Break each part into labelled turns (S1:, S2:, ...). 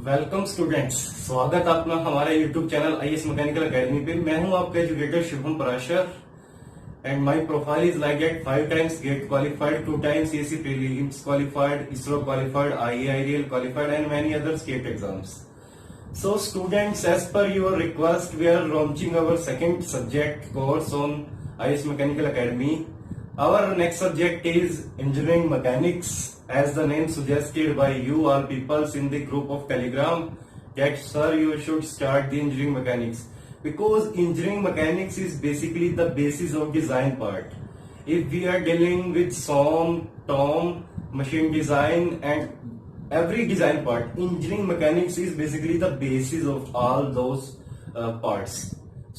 S1: Welcome students, स्वागत आपका हमारे YouTube channel IAS mechanical academy पे। मैं हूं आपका educator Shubham Parashar and my profile is like that 5 times GATE qualified, 2 times AC prelims qualified, ISRO qualified, आईआईरियल qualified and many other state exams. So students, as per your request, we are launching our second subject course on IS Mechanical Academy. Our next subject is engineering mechanics. As the name suggested by you all peoples in the group of Telegram, that sir, you should start the engineering mechanics, because engineering mechanics is basically the basis of design part. If we are dealing with SOM, TOM, machine design and every design part, engineering mechanics is basically the basis of all those parts.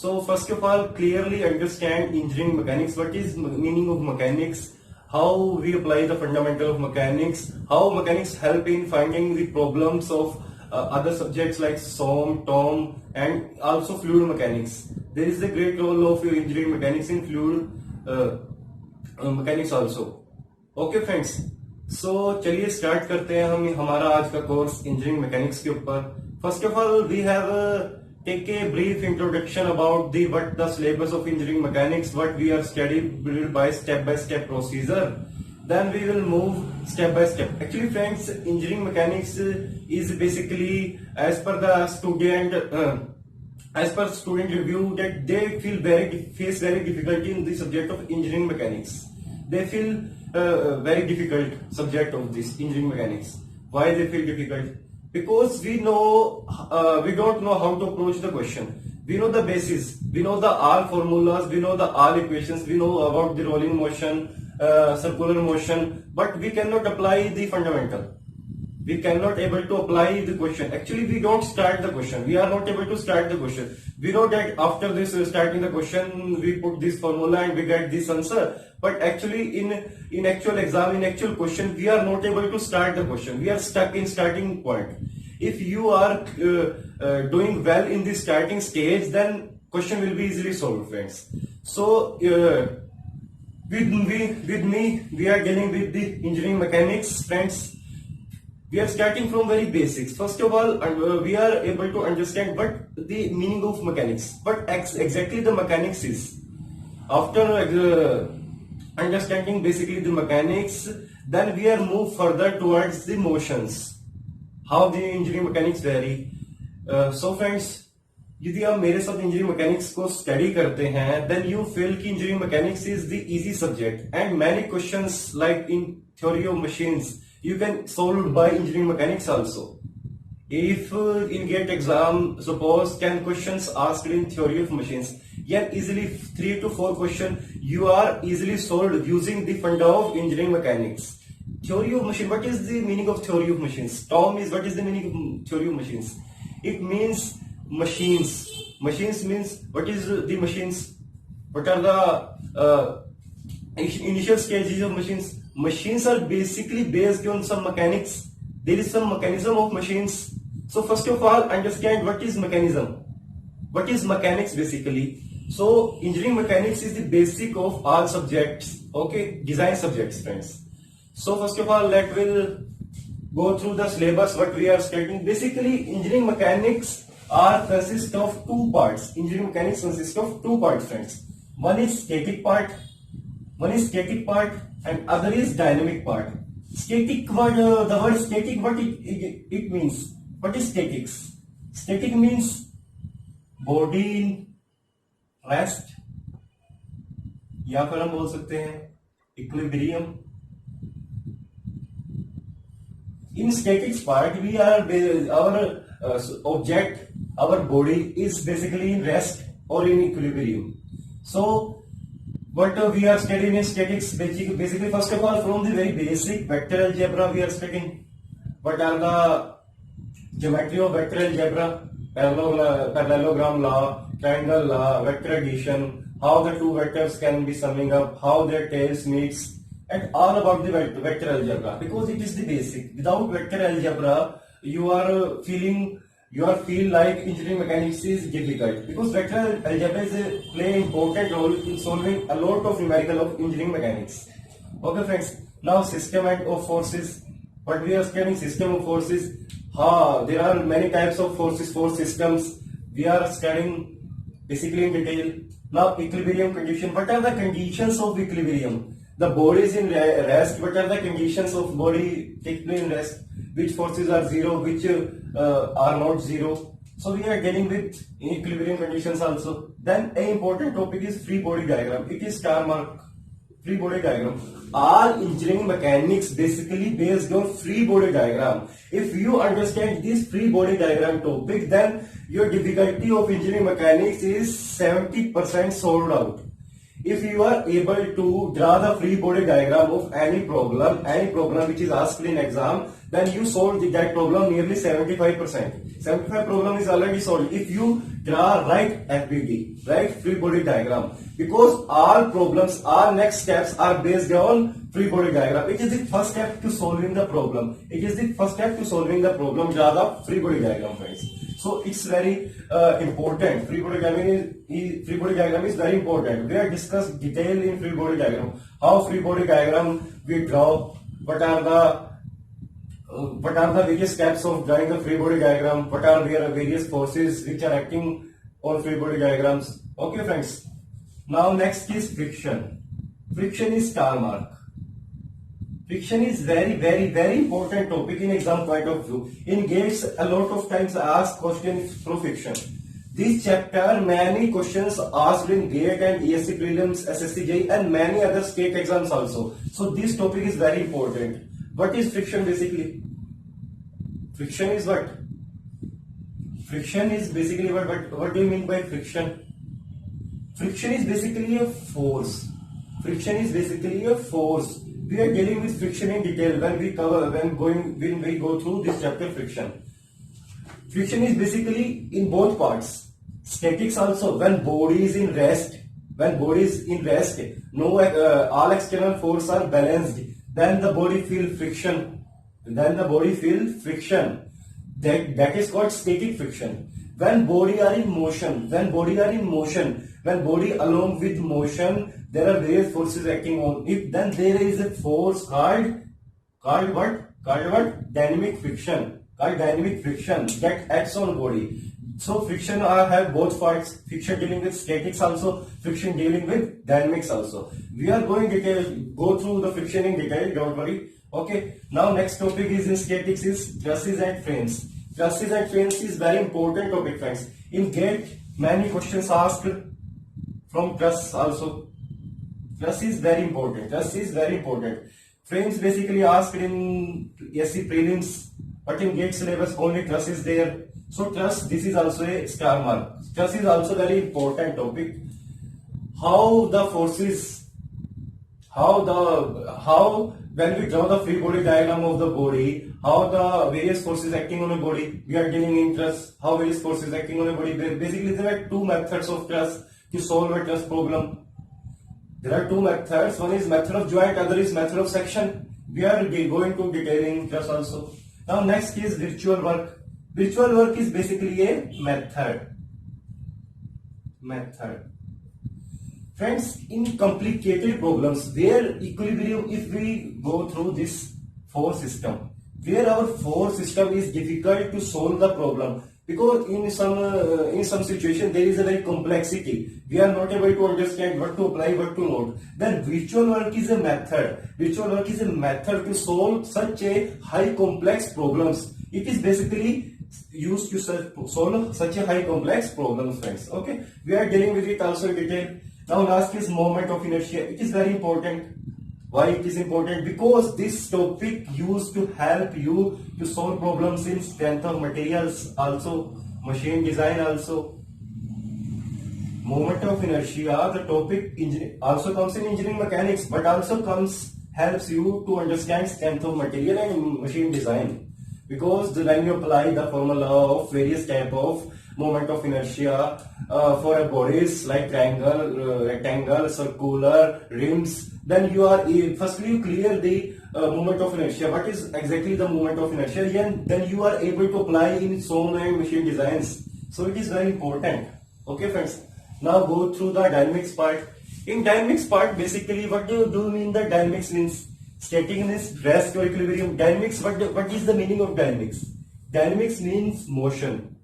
S1: So first of all, clearly understand engineering mechanics. What is meaning of mechanics? How we apply the fundamental of mechanics? How mechanics help in finding the problems of other subjects like SOM, TOM, and also fluid mechanics. There is a great role of engineering mechanics in fluid mechanics also. Okay friends. So चलिए start करते हैं हम हमारा आज का course engineering mechanics के ऊपर. First of all we have take a brief introduction about what the syllabus of engineering mechanics, what we are studying by step procedure. Then we will move step by step. Actually friends, engineering mechanics is basically as per student review that they face very difficulty in the subject of engineering mechanics. They feel very difficult subject of this engineering mechanics. Why they feel difficult? Because we don't know how to approach the question. We know the basis, we know the all formulas, we know the all equations, we know about the rolling motion, circular motion, but we cannot apply the fundamental. We cannot able to apply the question. Actually, we don't start the question. We are not able to start the question. We know that after this starting the question, we put this formula and we get this answer. But actually, in actual exam, in actual question, we are not able to start the question. We are stuck in starting point. If you are doing well in the starting stage, then question will be easily solved, friends. So with me, we are dealing with the engineering mechanics, friends. We are starting from very basics. First of all, we are able to understand what the meaning of mechanics, what exactly the mechanics is. After understanding basically the mechanics, then we are move further towards the motions, how the engineering mechanics vary. So friends, यदि आप मेरे साथ engineering mechanics को study करते हैं, then you feel कि engineering mechanics is the easy subject and many questions like in theory of machines you can solve by engineering mechanics also. If in GATE exam, suppose 10 questions asked in theory of machines, yet easily 3 to 4 questions you are easily solved using the funda of engineering mechanics. Theory of machine, what is the meaning of theory of machines? TOM is, what is the meaning of theory of machines? It means machines. Machines means, what is the machines? What are the initial stages of machines? Machines are basically based on some mechanics. There is some mechanism of machines. So first of all, understand what is mechanism. What is mechanics basically? So engineering mechanics is the basic of all subjects. Okay, design subjects, friends. So first of all, we'll go through the syllabus what we are studying. Basically, engineering mechanics consist of two parts. Engineering mechanics consists of two parts, friends. One is static part and other is dynamic part. Static word, the word static, what it means? What is statics? Static means body in rest, या फिर हम बोल सकते हैं equilibrium. In statics part, we are our object, our body is basically in rest or in equilibrium. So what we are studying in statics, basically first of all, from the very basic vector algebra we are studying. What are the geometry of vector algebra? Parallelogram law, triangle law, vector addition, how the two vectors can be summing up, how their tails meets, and all about the vector algebra, because it is the basic. Without vector algebra, you feel like engineering mechanics is difficult, because vector algebra play an important role in solving a lot of numerical of engineering mechanics. Okay friends, now system of forces. But we are studying system of forces. There are many types of forces, force systems. We are studying basically in detail. Now, equilibrium condition. What are the conditions of equilibrium? The body is in rest. What are the conditions of body taking in rest? Which forces are zero? Which are not zero? So we are dealing with equilibrium conditions also. Then an important topic is free body diagram. It is star mark. Free body diagram. All engineering mechanics basically based on free body diagram. If you understand this free body diagram topic, then your difficulty of engineering mechanics is 70% solved out. If you are able to draw the free body diagram of any problem which is asked in exam, then you solve that problem nearly 75%. 75 problem is already solved if you draw right FBD, right free body diagram. Because all problems, all next steps are based on free body diagram. It is the first step to solving the problem. It is the first step to solving the problem, draw the free body diagram, friends. So it's very important. Free body diagram is very important. We have discussed detail in free body diagram. How free body diagram we draw. What are the various steps of drawing the free body diagram? What are their various forces which are acting on free body diagrams? Okay, friends. Now next is friction. Friction is star mark. Friction is very important topic in exam point of view. In GATE, a lot of times ask questions through friction. This chapter, many questions asked in GATE and ESC prelims, SSC JEE and many other state exams also. So this topic is very important. What is friction basically? Friction is what? Friction is basically what do you mean by friction? Friction is basically a force. Friction is basically a force. We are dealing with friction in detail when we go through this chapter friction. Friction is basically in both parts. Statics also, when body is in rest, no all external forces are balanced, then the body feel friction. That is called static friction. When body are in motion, when body along with motion, there are various forces acting on it. Then there is a force called dynamic friction. That acts on body. So friction have both parts. Friction dealing with statics also. Friction dealing with dynamics also. We are going go through the friction in detail. Don't worry. Okay. Now next topic is in statics is trusses and frames. Trusses and frames is very important topic, friends. In GATE, many questions asked from truss also. Truss is very important. Frames basically asked in SC prelims, but in GATE syllabus only truss is there. So truss, this is also a star mark. Truss is also very important topic. How the forces, when we draw the free body diagram of the body, how the various forces acting on a body, we are dealing in truss, how various forces acting on a body. Basically, there are two methods of truss to solve a truss problem. There are two methods. One is method of joint, other is method of section. We are going to detailing truss also. Now next is virtual work. Virtual work is basically a method. Friends, in complicated problems where equilibrium, if we go through this force system, where our force system is difficult to solve the problem, because in some situation there is a very complexity. We are not able to understand what to apply, what to not. Then virtual work is a method. Virtual work is a method to solve such a high complex problems. It is basically used to solve such a high complex problems, friends. Okay, we are dealing with it also in detail. Now last is moment of inertia. It is very important. Why it is important? Because this topic used to help you to solve problems in strength of materials also, machine design also. Moment of inertia, the topic also comes in engineering mechanics, but also helps you to understand strength of material and machine design. Because when you apply the formula of various type of moment of inertia for a bodies like triangle, rectangle, circular, rims, then you are firstly you clear the moment of inertia. What is exactly the moment of inertia? And then you are able to apply in so many machine designs. So it is very important. Okay, friends. Now go through the dynamics part. In dynamics part, basically, what do you mean the dynamics means? Static means rest or equilibrium. Dynamics, what is the meaning of dynamics? Dynamics means motion.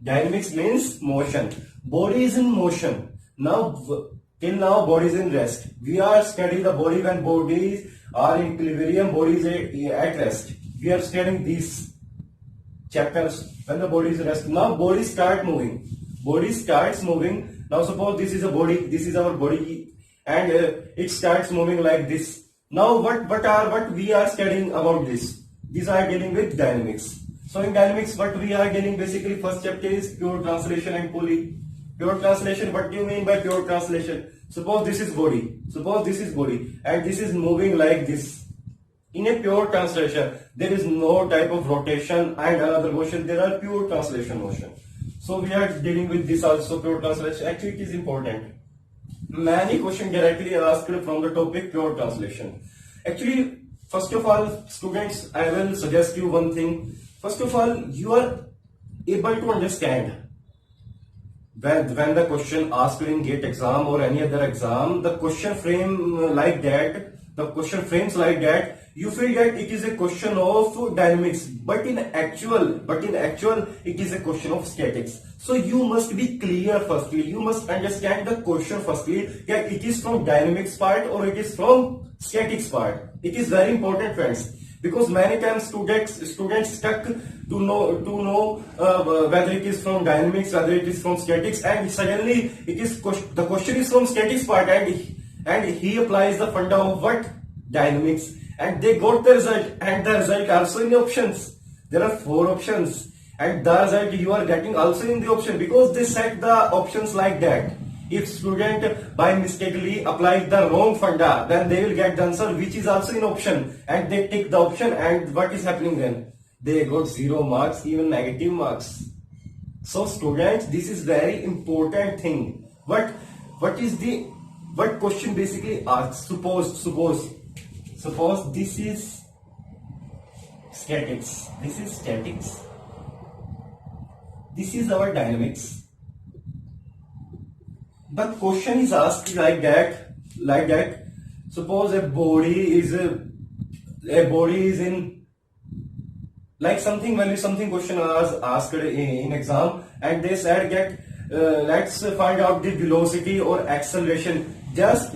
S1: Dynamics means motion. Body is in motion. Now, till now, body is in rest. We are studying the body when bodies are in equilibrium, body is at rest. We are studying these chapters when the body is at rest. Now, body start moving. Body starts moving. Now, suppose this is a body. This is our body, and it starts moving like this. Now, what we are studying about this? These are dealing with dynamics. So in dynamics, what we are dealing basically first chapter is pure translation and pulley. Pure translation, what do you mean by pure translation? Suppose this is body. Suppose this is body and this is moving like this. In a pure translation, there is no type of rotation and another motion. There are pure translation motion. So we are dealing with this also, pure translation. Actually, it is important. Many questions directly asked from the topic pure translation. Actually, first of all, students, I will suggest you one thing. First of all, you are able to understand when the question asked in GATE exam or any other exam, the question frame like that, the question frames like that, you feel that it is a question of dynamics, but in actual, it is a question of statics. So you must be clear firstly, you must understand the question firstly, that it is from dynamics part or it is from statics part. It is very important, friends. Because many times students stuck to know whether it is from dynamics, whether it is from statics, and suddenly the question is from statics part, and he applies the funda of what? Dynamics, and they got the result, and the result also in the options. There are 4 options, and the result you are getting also in the option, because they set the options like that. If student by mistakenly applied the wrong funda, then they will get the answer which is also in option, and they take the option, and what is happening then? They got 0 marks, even negative marks. So students, this is very important thing. What question basically asks? Suppose this is statics. This is statics. This is our dynamics. The question is asked like that. Suppose a body is in like something question was asked in exam, and they said that let's find out the velocity or acceleration just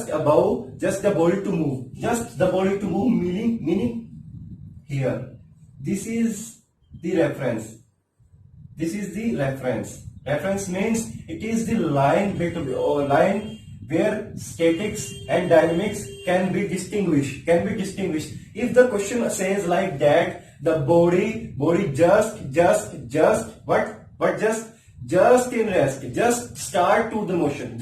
S1: above the body to move, meaning here. This is the reference. Reference means it is the line where statics and dynamics can be distinguished. If the question says like that, the body just in rest, just start to the motion.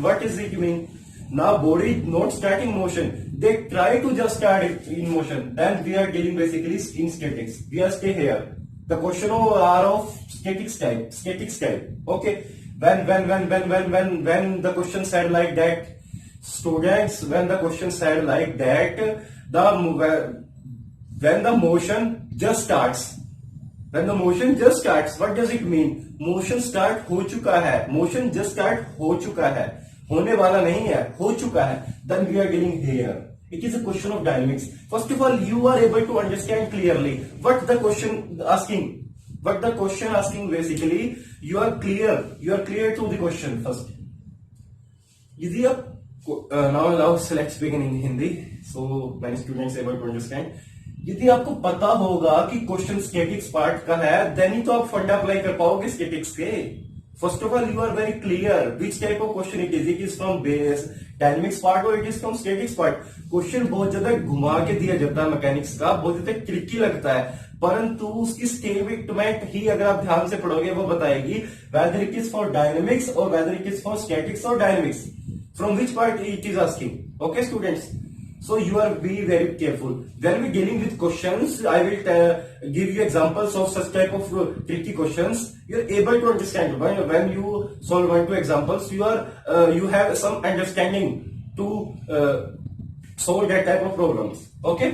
S1: What does it mean? Now body not starting motion. They try to just start it in motion. Then we are dealing basically in statics. We are stay here. The question are of statics type. Okay. When the question said like that, students, when the question said like that, when the motion just starts. What does it mean? Motion start हो चुका है. Motion just start हो चुका है. होने वाला नहीं है, हो चुका है. Then we are dealing here. It is a question of dynamics. First of all, you are able to understand clearly what the question asking. Basically, you are clear to the question first. यदि आप now let's begin in Hindi, so many students able to understand. यदि आपको पता होगा कि question statics part का है, then he तो आप फंडा अप्लाई कर पाओगे स्टैटिक्स के. First of all, you are very clear which type of question it is from base dynamics part और it is from statics part. Question बहुत ज्यादा घुमा के दिया जाता है मैकेनिक्स का, बहुत ज्यादा ट्रिकी लगता है, परंतु उसकी स्टेटमेंट ही अगर आप ध्यान से पढ़ोगे वो बताएगी whether it is for dynamics और whether it is for statics और dynamics, from which part it is asking. Okay students, so you are be very careful when we dealing with questions. I will give you examples of such type of tricky questions. You are able to understand when you solve 1-2 examples. You have some understanding to solve that type of problems. Okay.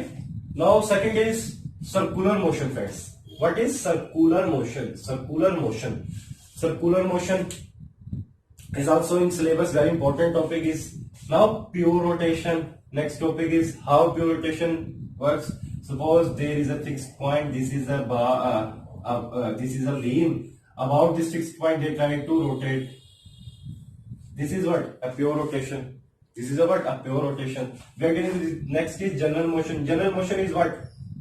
S1: Now second is circular motion, friends. What is circular motion? Circular motion is also in syllabus. Very important topic is now pure rotation. Next topic is how pure rotation works. Suppose there is a fixed point. This is a bar. This is a beam. About this fixed point, they try to rotate. This is what? A pure rotation. This is a what? A pure rotation. We are getting this. Next is general motion. General motion is what?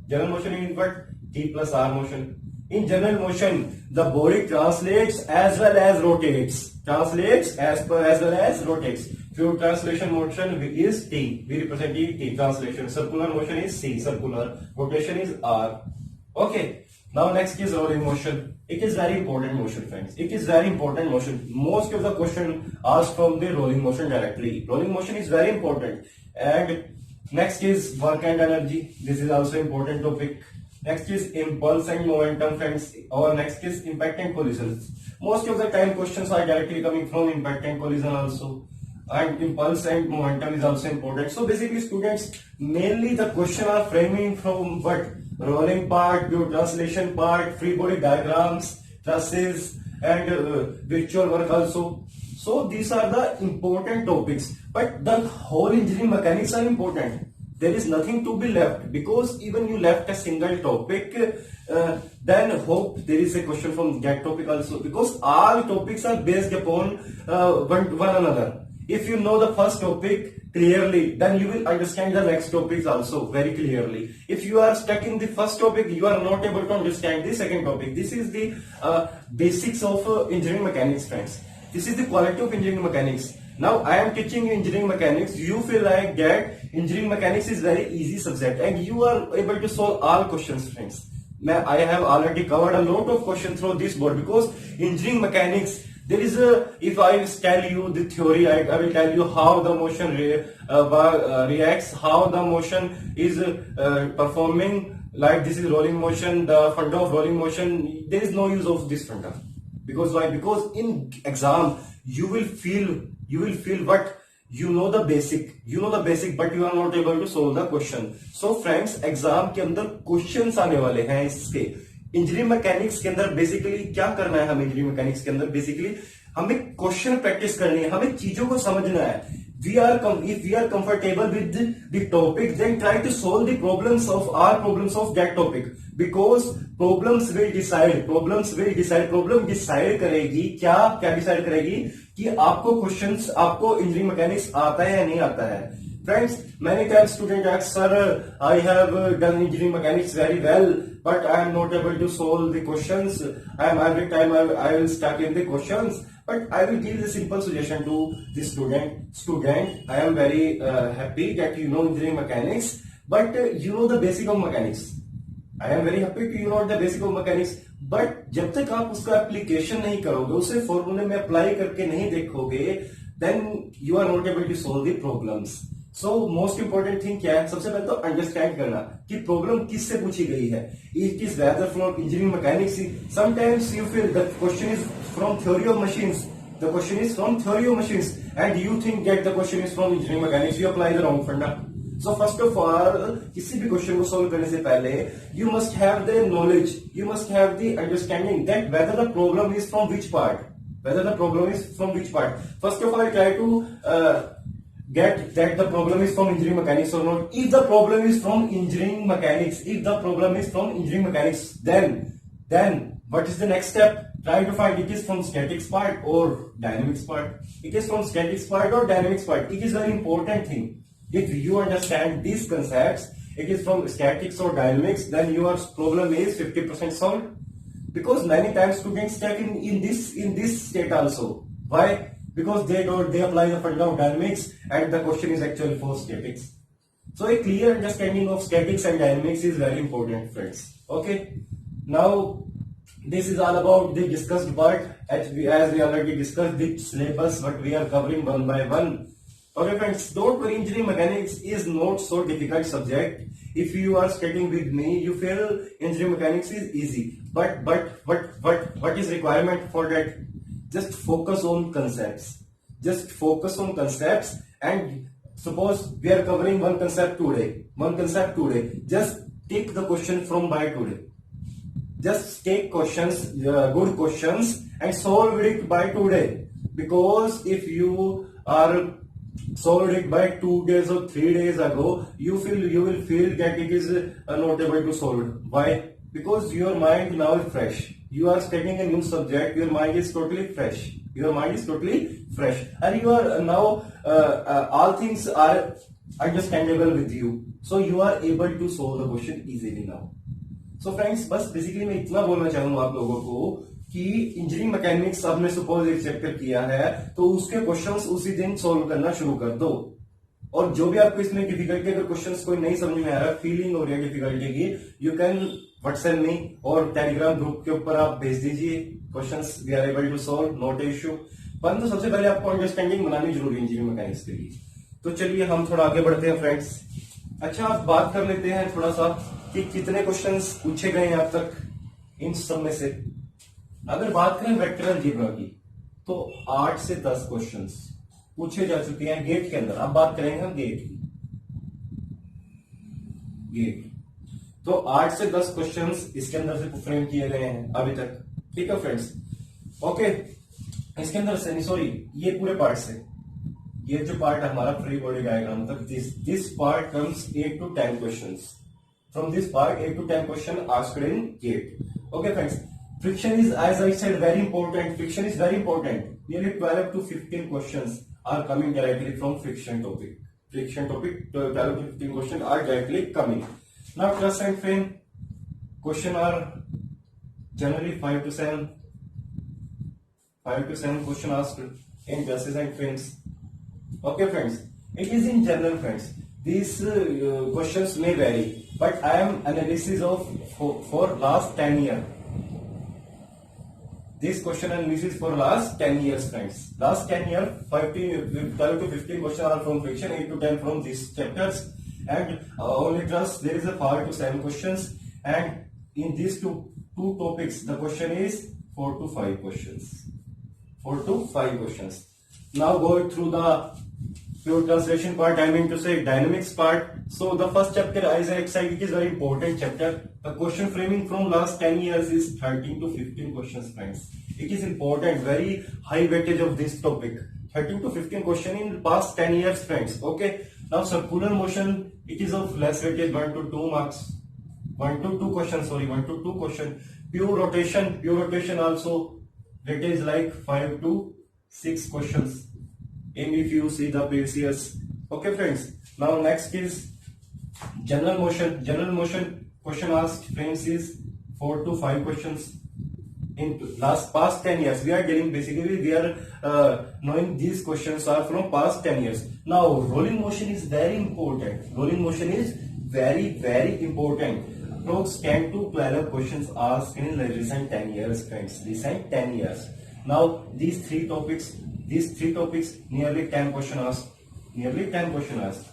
S1: General motion is what? T plus R motion. In general motion, the body translates as well as rotates. Translates as well as rotates. Pure translation motion is T. We represent T. Translation. Circular motion is C. Circular. Rotation is R. Okay. Now next is rolling motion. It is very important motion, friends. It is very important motion. Most of the question asked from the rolling motion directly. Rolling motion is very important. And next is work and energy. This is also important topic. Next is impulse and momentum, friends. Or next is impact and collision. Most of the time questions are directly coming from impact and collision also. And impulse and momentum is also important. So basically students, mainly the question are framing from what? Rolling part, pure translation part, free body diagrams, trusses and virtual work also. So these are the important topics. But the whole engineering mechanics are important. There is nothing to be left, because even you left a single topic, then hope there is a question from that topic also, because all topics are based upon one another. If you know the first topic clearly, then you will understand the next topics also very clearly. If you are stuck in the first topic, you are not able to understand the second topic. This is the basics of engineering mechanics, friends. This is the quality of engineering mechanics. Now I am teaching you engineering mechanics. You feel like that engineering mechanics is very easy subject and you are able to solve all questions, friends. I have already covered a lot of questions through this board, because engineering mechanics, there is a, if I tell you the theory, I will tell you how the motion reacts, how the motion is performing. Like this is rolling motion, the funda of rolling motion, there is no use of this funda. Because why? Because in exam you will feel what? You know the basic, but you are not able to solve the question. So friends, exam के अंदर questions आने वाले हैं इसके. Engineering mechanics के अंदर basically क्या करना है? हमें इंजीनियरिंग मैकेनिक्स के अंदर बेसिकली हमें क्वेश्चन प्रैक्टिस करनी है, हमें चीजों को समझना है. If we are comfortable with the topic, then try to solve the problems of that topic, because problems will decide. Problem decide करेगी क्या decide करेगी कि आपको questions, आपको engineering mechanics आता है या नहीं आता है. Friends, many times student ask, sir, I have done engineering mechanics very well, but I am not able to solve the questions. Every time I will stuck in the questions. But I will give the simple suggestion to the student. I am very happy that you know engineering mechanics, but you know the basic of mechanics. I am very happy to you know the basic of mechanics. But जब तक आप उसका application नहीं करोगे, उसे फॉर्मूले में apply करके नहीं देखोगे, then you are not able to solve the problems. So most important thing क्या है? सबसे पहले तो understand करना कि problem किससे पूछी गई है. It is rather from engineering mechanics. Sometimes you feel the question is from theory of machines. The question is from theory of machines, and you think that the question is from engineering mechanics. You apply the wrong funda. So first of all, किसी भी question को solve करने से पहले you must have the knowledge, you must have the understanding that whether the problem is from which part. First of all, try to get that the problem is from engineering mechanics or not. If the problem is from engineering mechanics, then what is the next step? Try to find it is from statics part or dynamics part. It is from statics part or dynamics part. It is very important thing. If you understand these concepts, it is from statics or dynamics, then your problem is 50% solved. Because many times students stuck in this state also. Why? Because they apply the funda of dynamics and the question is actually for statics. So a clear understanding of statics and dynamics is very important, friends. Okay. Now this is all about the discussed part, as we already discussed the syllabus, but we are covering one by one. Okay friends, don't worry, engineering mechanics is not so difficult subject. If you are studying with me, you feel engineering mechanics is easy. But what is requirement for that? Just focus on concepts. And suppose we are covering one concept today. Just take the question from by today. Just take questions, good questions, and solve it by today. Because if you are solved it by 2 days or 3 days ago, you will feel that it is not able to solve it. Why? Because your mind now is fresh. You are studying a new subject. Your mind is totally fresh. Your mind is totally fresh, and you are now all things are understandable with you. So you are able to solve the question easily now. So friends, बस basically मैं इतना बोलना चाहूंगा आप लोगों को कि engineering mechanics आपने सपोज एक चैप्टर किया है तो उसके क्वेश्चंस उसी दिन सॉल्व करना शुरू कर दो। और जो भी आपको इसमें डिफिकल्टी, अगर क्वेश्चंस कोई नहीं समझ में आ रहा, फीलिंग हो रही है डिफिकल्टी की, यू कैन व्हाट्सएप मी और टेलीग्राम ग्रुप के ऊपर आप भेज दीजिए questions, we are able to solve, not issue. परंतु सबसे पहले आपको अंडरस्टैंडिंग बनानी जरूरी है इंजीनियरिंग मैकेनिक्स के लिए। तो चलिए हम थोड़ा आगे बढ़ते हैं फ्रेंड्स। अच्छा, आप बात कर लेते हैं थोड़ा सा कि कितने क्वेश्चंस पूछे गए हैं अब तक इन सब में से। अगर बात करें वेक्टर अलजेब्रा की तो 8 से 10 क्वेश्चंस पूछे जा चुके हैं गेट के अंदर। अब बात करेंगे हम गेट की। गेट तो 8 से 10 क्वेश्चंस इसके अंदर से फ्रेम किए गए हैं अभी तक। ठीक है फ्रेंड्स, ओके। इसके अंदर से सॉरी, ये पूरे पार्ट से, ये जो पार्ट है हमारा फ्री बॉडी डायग्राम तक, this part comes 8 to 10 questions. From this part, 8 to 10 question asked in GATE. Okay, friends. Friction is, as I said, very important. Friction is very important. Nearly 12 to 15 questions are coming directly from friction topic. Friction topic, 12 to 15 questions are directly coming. Now, truss and frame question are generally 5 to 7. 5 to 7 question asked in trusses and frames. Okay, friends. It is in general, friends. These questions may vary, but I am analysis of for last 10 years. This question analysis for last 10 years, friends. Last 10 years, 12 to 15 questions are from friction, 8 to 10 from these chapters, and only trust there is a 5 to 7 questions, and in these two topics, the question is 4 to 5 questions. 4 to 5 questions. Now go through the pure translation part, I mean to say dynamics part. So the first chapter, as I said, it is very important chapter. The question framing from last 10 years is 13 to 15 questions, friends. It is important, very high weightage of this topic. 13 to 15 question in past 10 years, friends. Okay. Now circular motion, it is of less weightage, 1 to 2 marks. 1 to 2 questions, sorry, 1 to 2 question. Pure rotation also weightage like 5 to 6 questions. If you see the previous. Okay, friends. Now next is general motion. General motion question asked frames is 4 to 5 questions in past 10 years. We are dealing, basically we are knowing these questions are from past 10 years. Now rolling motion is very important. Rolling motion is very important. Approx 10 to 12 questions asked in the recent 10 years, friends. Recent 10 years. Now these three topics, nearly 10 question asked. Nearly 10 question asked.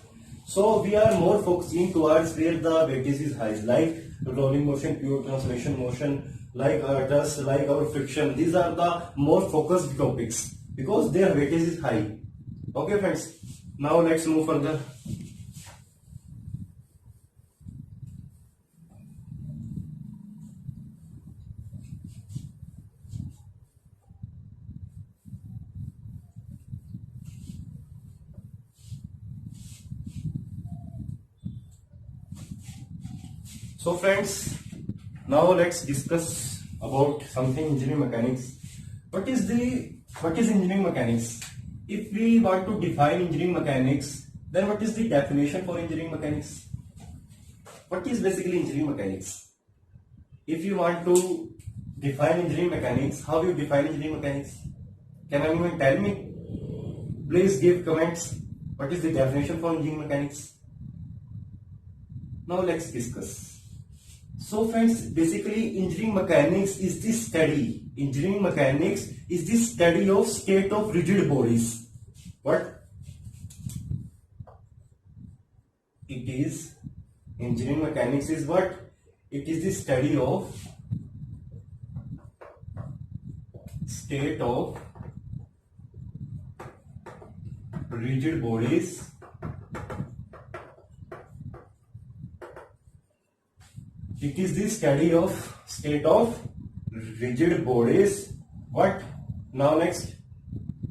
S1: So we are more focusing towards where the weightage is high, like rolling motion, pure translation motion, like dust, like our friction. These are the more focused topics because their weightage is high. Okay, friends. Now let's move further. So friends, now let's discuss about something engineering mechanics. What is engineering mechanics? If we want to define engineering mechanics, then what is the definition for engineering mechanics? What is basically engineering mechanics? If you want to define engineering mechanics, how you define engineering mechanics? Can anyone tell me? Please give comments. What is the definition for engineering mechanics? Now let's discuss. So friends, basically engineering mechanics is the study. Engineering mechanics is the study of state of rigid bodies. What? It is, engineering mechanics is what? It is the study of state of rigid bodies It is the study of state of rigid bodies. What? Now next.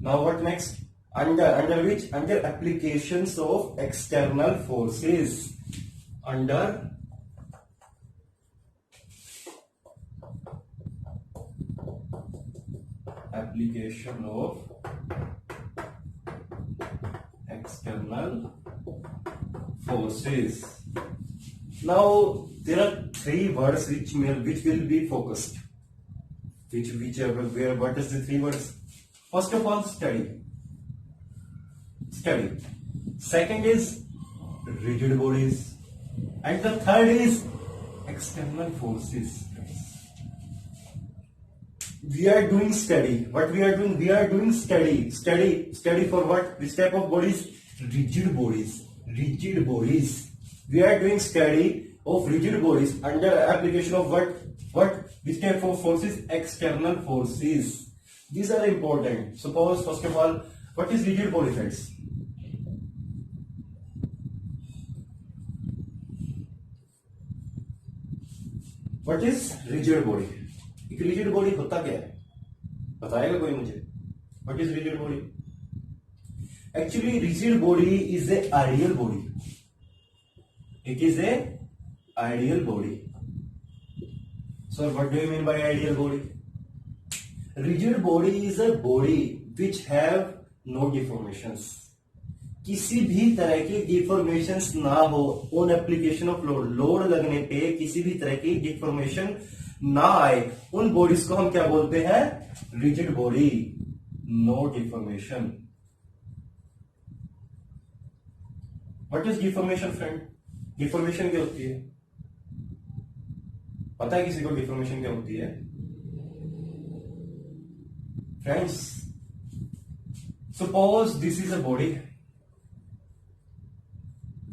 S1: Now what next? under which, under applications of external forces, under application of external forces. Now there are three words which will be focused. Where what is the three words? First of all, study. Second is rigid bodies, and the third is external forces. We are doing study. What we are doing? We are doing study for what? Which type of bodies? Rigid bodies. We are doing study of rigid bodies under application of what? Which type of forces? External forces. These are important. Suppose first of all, what is rigid body, friends? What is rigid body? एक rigid body होता क्या है? बताएगा कोई मुझे? What is rigid body? Actually, rigid body is a ideal body. It is a ideal body. So, what do you mean by ideal body? Rigid body is a body which have no deformations. किसी भी तरह की deformations ना हो on application of load लगने पे किसी भी तरह की डिफॉर्मेशन ना आए, उन बॉडीज को हम क्या बोलते हैं? Rigid body, no deformation. What is deformation friend? Deformation क्या होती है? पता है किसी को डिफॉर्मेशन क्या होती है? Friends, suppose this is a body.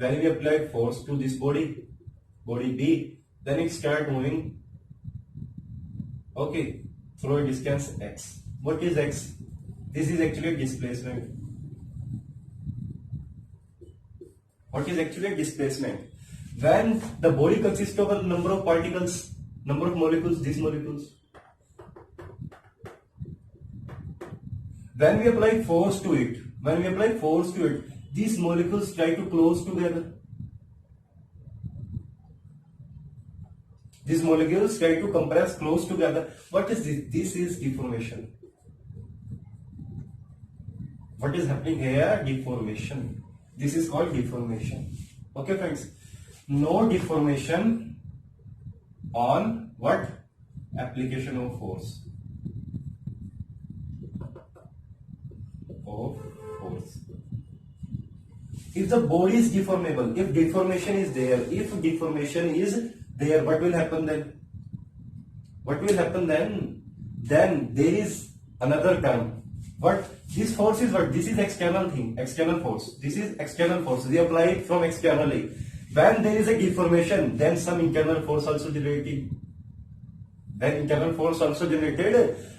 S1: When we apply force to this body B, then it start moving, okay, through a distance x. What is x? This is actually displacement. What is actually displacement? When the body consists of a number of particles, number of molecules, these molecules. When we apply force to it, these molecules try to close together. These molecules try to compress close together. What is this? This is deformation. What is happening here? Deformation. This is called deformation. Okay, friends. No deformation on what? Application of force. If the body is deformable, if deformation is there, what will happen then? Then there is another term. What? This force is what? This is external thing, external force. This is external force. We apply it from externally. When there is a deformation, then some internal force also generated.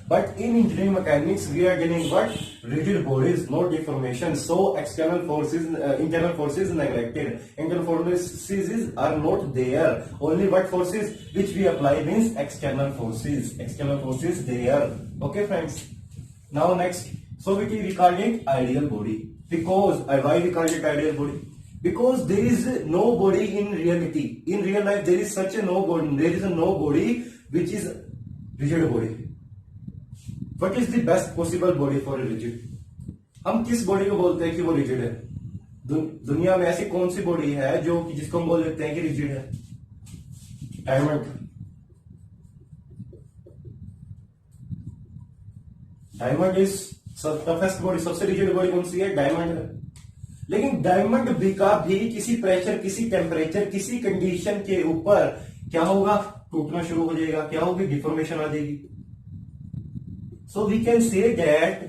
S1: But in engineering mechanics, we are getting what? Rigid bodies, no deformation. So internal forces neglected. Internal forces are not there. Only what forces which we apply means external forces. External forces there. Okay, friends. Now next, so we call it ideal body. Because why we call it ideal body? Because there is no body in reality. In real life, there is such a no body. There is a no body which is rigid body. What is the best possible body for a rigid? हम किस body को बोलते हैं कि वो rigid है? दुनिया में ऐसी कौन सी बॉडी है जो जिसको हम बोल देते हैं कि रिजिड है? Diamond. Diamond is toughest body. सबसे रिजिड बॉडी कौन सी है? डायमंड है. लेकिन डायमंड भी का भी किसी प्रेशर, किसी टेम्परेचर, किसी कंडीशन के ऊपर क्या होगा? टूटना शुरू हो जाएगा. क्या होगी? डिफॉर्मेशन आ जाएगी. So we can say that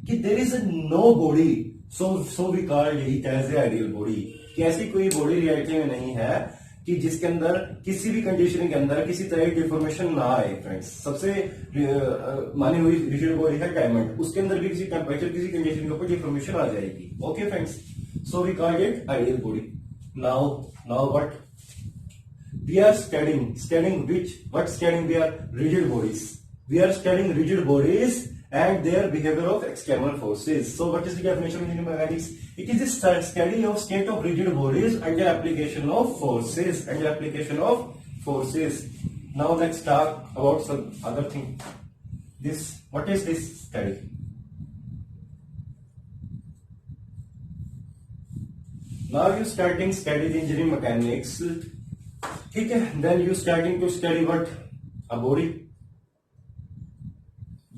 S1: कि there is no body, so we call it as a ideal body. कि ऐसी कोई बॉडी रियलिटी में नहीं है कि जिसके अंदर किसी भी कंडीशन के अंदर किसी तरह की डिफॉर्मेशन ना आए. फ्रेंड्स, सबसे मानी हुई रिजिड बॉडी है डायमंड. उसके अंदर भी किसी टेम्परेचर, किसी कंडीशन के ऊपर डिफॉर्मेशन आ जाएगी. Okay friends, so we call it ideal body. Now what? We are studying which? What studying? We are rigid bodies. We are studying rigid bodies and their behavior of external forces. So what is the definition of engineering mechanics? It is the study of state of rigid bodies under application of forces. Under application of forces. Now let's talk about some other thing. What is this study? Now you starting study the engineering mechanics. Okay, then you starting to study what? A body.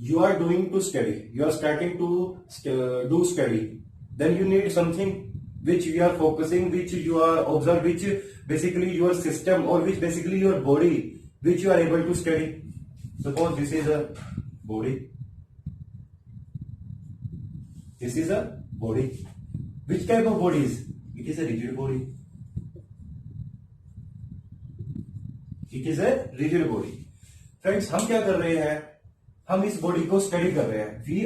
S1: You are doing to study. You are starting to do study. Then you need something which you are focusing, which you are observe, which basically your system or which basically your body, which you are able to study. Suppose this is a body. This is a body. Which type of body is? It is a rigid body. It is a rigid body. Friends, हम क्या कर रहे हैं? हम इस body को study कर रहे हैं. वी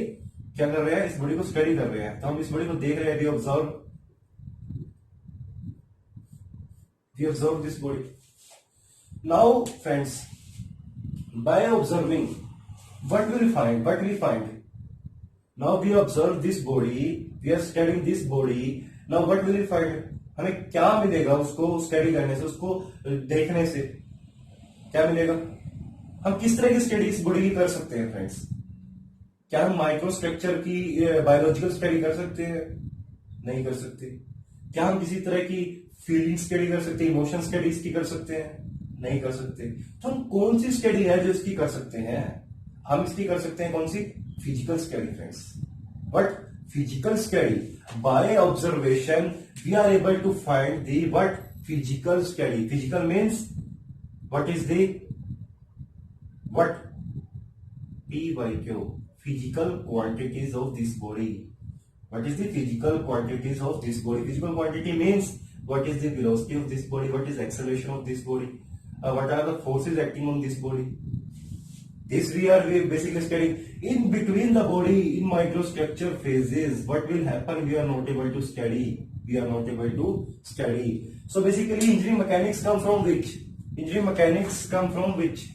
S1: क्या कर रहे हैं? इस बॉडी को स्टडी कर रहे हैं. तो हम इस बॉडी को देख रहे हैं. We observe this body. Now, friends, by observing, what we find? Now we observe this body. We are studying this body. Now what will we find? हमें क्या मिलेगा उसको स्टडी करने से, उसको देखने से क्या मिलेगा? हम किस तरह की स्टडी इस बॉडी की कर सकते हैं फ्रेंड्स? क्या हम माइक्रोस्ट्रक्चर की बायोलॉजिकल स्टडी कर सकते हैं? नहीं कर सकते. क्या हम किसी तरह की फीलिंग स्टडी कर सकते हैं, इमोशन स्टडी इसकी कर सकते हैं? नहीं कर सकते. तो हम कौन सी स्टडी है जो इसकी कर सकते हैं? हम इसकी कर सकते हैं कौन सी? Physical study friends. But physical study, by observation we are able to find the what? Physical study. Physical means what is the what? PYQ, physical quantities of this body. What is the physical quantities of this body? Physical quantity means what is the velocity of this body, what is acceleration of this body, what are the forces acting on this body. This we are basically studying. In between the body, in microstructure phases, what will happen? We are not able to study. So basically, engineering mechanics come from which?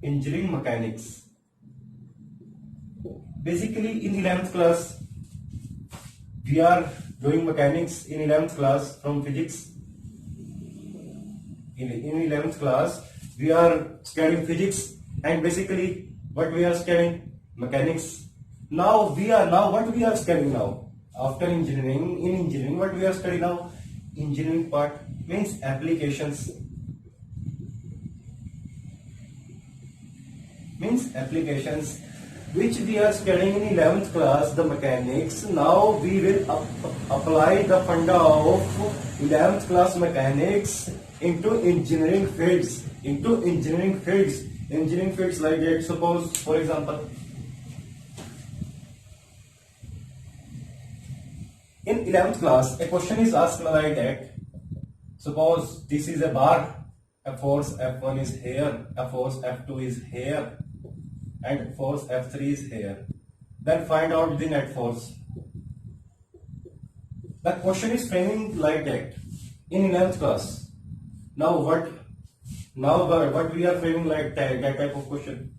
S1: Engineering mechanics. Basically, in 11th class, we are doing mechanics in 11th class from physics. In 11th class, we are studying physics. And basically, what we are studying? Mechanics. Now what we are studying now? After engineering, in engineering, what we are studying now? Engineering part means applications. Which we are studying in 11th class, the mechanics. Now we will apply the funda of 11th class mechanics into engineering fields. Engineering fields like that. Suppose, for example, in 11th class, a question is asked like that. Suppose this is a bar, a force F1 is here, a force F2 is here, and force F3 is here. Then find out the net force. The question is framing like that in 11th class. Now what we are framing like that type of question?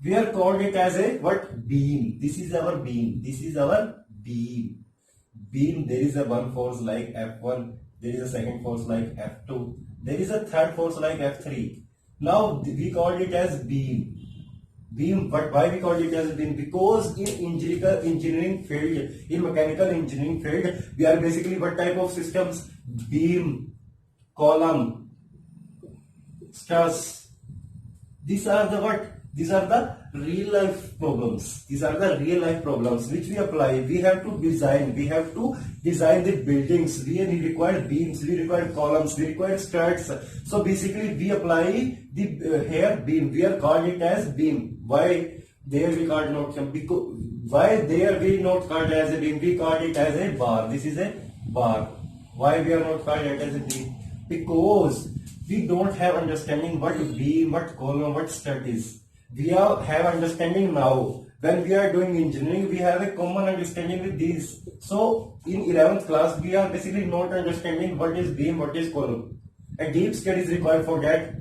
S1: We are called it as a what? Beam. This is our beam. Beam, there is a one force like F1, there is a second force like F2, there is a third force like F3. Now we called it as beam. But why we called it as beam? Because in engineering field, in mechanical engineering field, we are basically what type of systems? Beam, column, stress. These are the what? These are the real life problems. Which we apply. We have to design the buildings. We require beams, we require columns, we require struts. So basically we apply the here beam. We are called it as beam. Why there we called not some? Because why there we not called as a beam? We called it as a bar. This is a bar. Why we are not called it as a beam? Because we don't have understanding what beam, what column, what strut is. We have understanding now. When we are doing engineering, we have a common understanding with these. So in 11th class, we are basically not understanding what is beam, what is column. A deep study is required for that.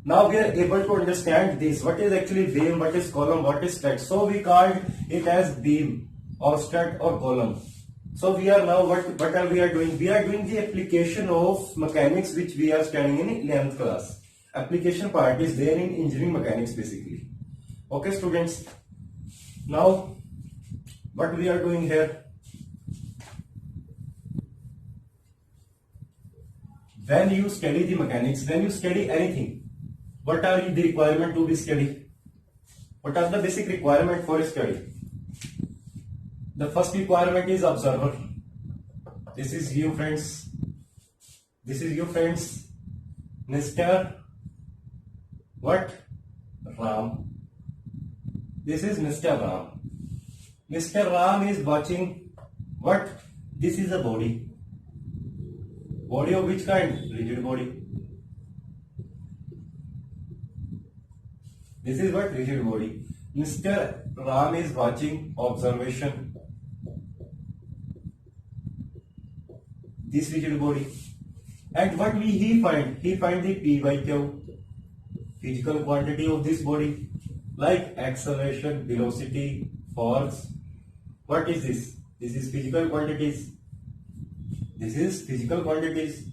S1: Now we are able to understand this. What is actually beam, what is column, what is strut. So we called it as beam or strut or column. So we are now, what are we are doing? We are doing the application of mechanics which we are studying in 11th class. Application part is there in engineering mechanics basically. Okay students. Now what we are doing here? When you study the mechanics, when you study anything, what are the requirement to be studied? What are the basic requirement for study? The first requirement is observer. This is you friends. This is you friends. Mr. What? Ram. This is Mr. Ram. Mr. Ram is watching what? This is a body. Body of which kind? Rigid body. This is what? Rigid body. Mr. Ram is watching observation. This rigid body. And what he find? He find the P by Q, physical quantity of this body, like acceleration, velocity, force. What is this? This is physical quantities. This is physical quantities.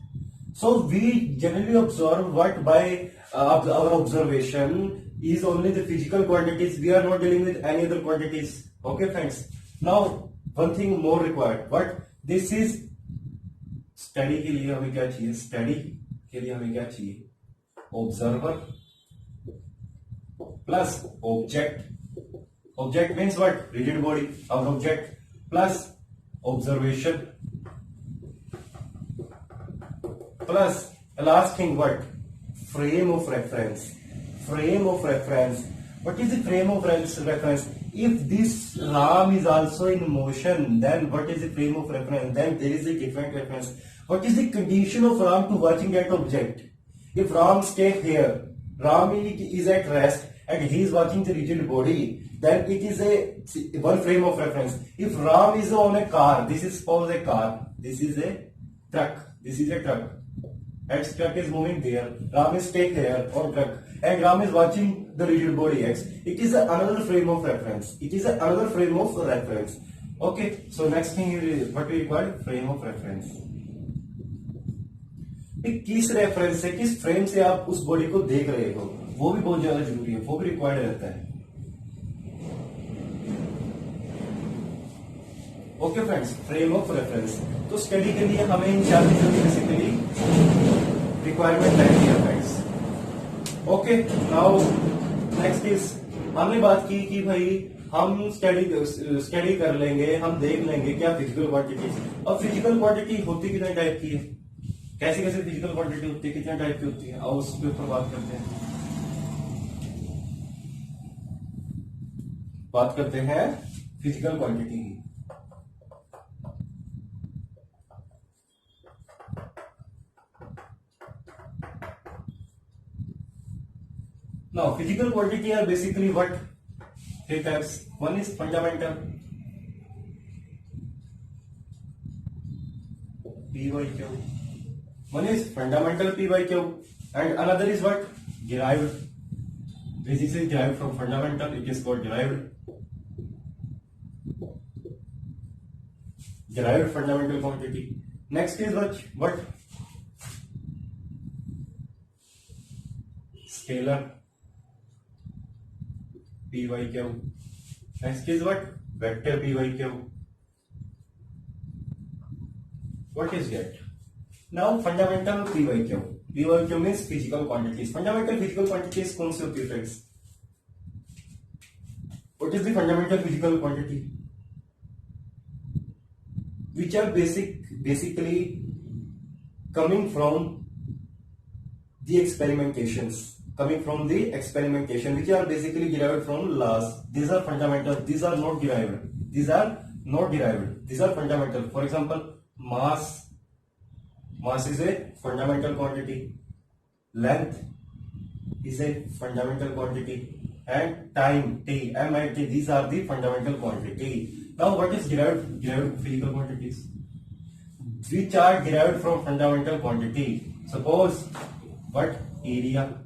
S1: So we generally observe what by our observation is only the physical quantities. We are not dealing with any other quantities. Okay friends. Now one thing more required. What? This is study के लिए हमें क्या चाहिए? Study के लिए हमें क्या चाहिए? Observer plus object. Object means what? Rigid body. Our object plus observation. Plus the last thing what? Frame of reference. Frame of reference. What is the frame of reference? If this Ram is also in motion, then what is the frame of reference? Then there is a different reference. What is the condition of Ram to watching that object? If Ram stays here, Ram is at rest and he is watching the rigid body, then it is a one frame of reference. If Ram is on a car, this is suppose a car, this is a truck, this is a truck. X truck is moving there, Ram is staying there on truck, and Ram is watching the rigid body X. It is another frame of reference. It is another frame of reference. Okay, so next thing is what we require? Frame of reference. किस reference से, किस frame से आप उस body को देख रहे हो, वो भी बहुत ज्यादा जरूरी है, वो भी रिक्वायर्ड रहता है. Okay friends, frame of reference. तो स्टडी के लिए हमें इन चार चीजों की बेसिकली रिक्वायरमेंट रहती है friends. Okay, now next is, हमने बात की कि भाई हम स्टडी कर लेंगे, हम देख लेंगे क्या फिजिकल क्वांटिटी. और फिजिकल क्वांटिटी होती कितने टाइप की है, कैसे कैसे फिजिकल क्वांटिटी होती है, कितने टाइप की होती है, और उसके ऊपर बात करते हैं. बात करते हैं फिजिकल क्वांटिटी की. Now, physical quantity are basically what? Three types. One is fundamental, P by Q. One is fundamental P by Q, and another is what? Derived. This is derived from fundamental. It is called derived. Derived fundamental quantity. Next is what? Scalar. P by Q. Next is what? Vector P by Q. What is that? Now fundamental P by Q. P by Q means physical quantities. Fundamental physical quantities कौन सी होती है friends? What is the fundamental physical quantity? Which are basically coming from the experimentations. Which are basically derived from laws. These are fundamental. These are not derived. These are fundamental. For example, mass. Mass is a fundamental quantity. Length is a fundamental quantity. And time, T, M and T, these are the fundamental quantity. Now, what is derived physical quantities? Which are derived from fundamental quantity. Suppose what? Area.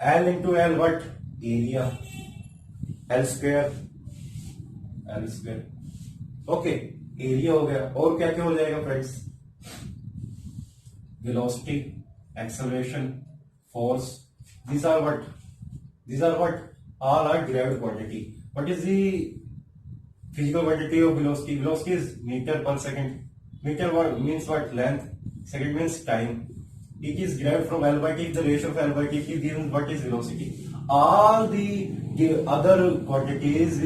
S1: L into L what? Area. L square. L square. Okay, area हो गया। और क्या क्या हो जाएगा friends? Velocity, acceleration, force, these are what? These are what? All are derived quantity. What is the physical quantity of velocity? Velocity is meter per second. Meter what means what? Length. Second means time. It is derived from L by T. The ratio of L by T is given what is velocity. All the other quantities,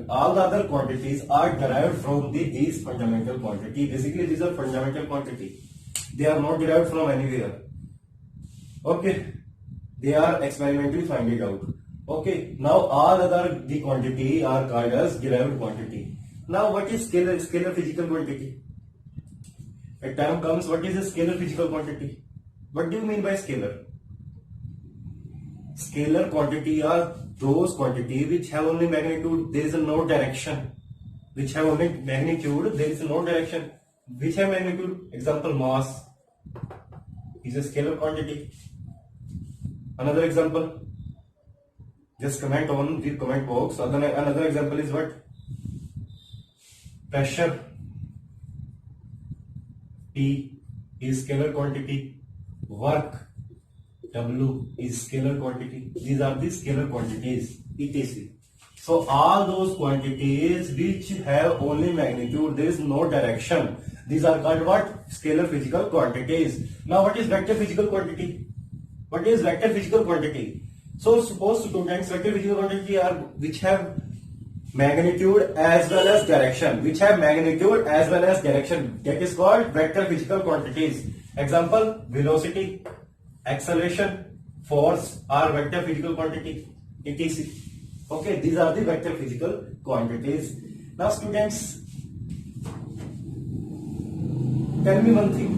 S1: all the other quantities are derived from these fundamental quantity. Basically, these are fundamental quantity. They are not derived from anywhere. Okay, they are experimentally find it out. Okay, now all other the quantity are called as derived quantity. Now, what is scalar? Scalar physical quantity. A term comes. What is a scalar physical quantity? What do you mean by scalar? Scalar quantity are those quantity which have only magnitude. There is no direction. Which have only magnitude. There is no direction. Which have magnitude? Example: mass is a scalar quantity. Another example. Just comment on the comment box. Another example is what? Pressure. P is scalar quantity. Work, W is scalar quantity. These are the scalar quantities, etc. So all those quantities which have only magnitude, there is no direction. These are called what? Scalar physical quantities. Now, what is vector physical quantity? What is vector physical quantity? So suppose students, vector physical quantity are which have magnitude as well as direction. Which have magnitude as well as direction. That is called vector physical quantities. Example: velocity, acceleration, force are vector physical quantity, etc. Okay, these are the vector physical quantities. Now students, tell me one thing.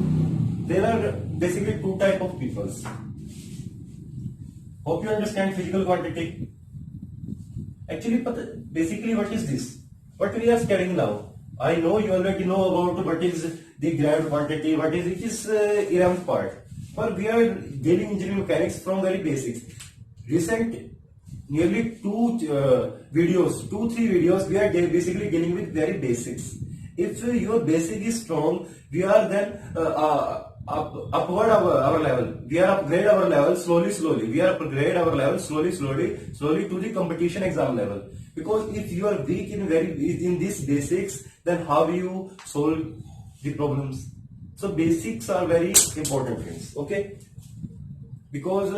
S1: There are basically two type of peoples. Hope you understand physical quantity. Actually, basically what is this? What we are studying now? I know you already know about what is the derived quantity, what is it is irrelevant part. But we are dealing engineering mechanics from very basics. Recent nearly two, 3 videos, we are basically dealing with very basics. If your basic is strong, we are then upward our level. We are upgrade our level slowly. We are upgrade our level slowly to the competition exam level. Because if you are weak in these basics, then how you solve the problems? So basics are very important things. Okay? Because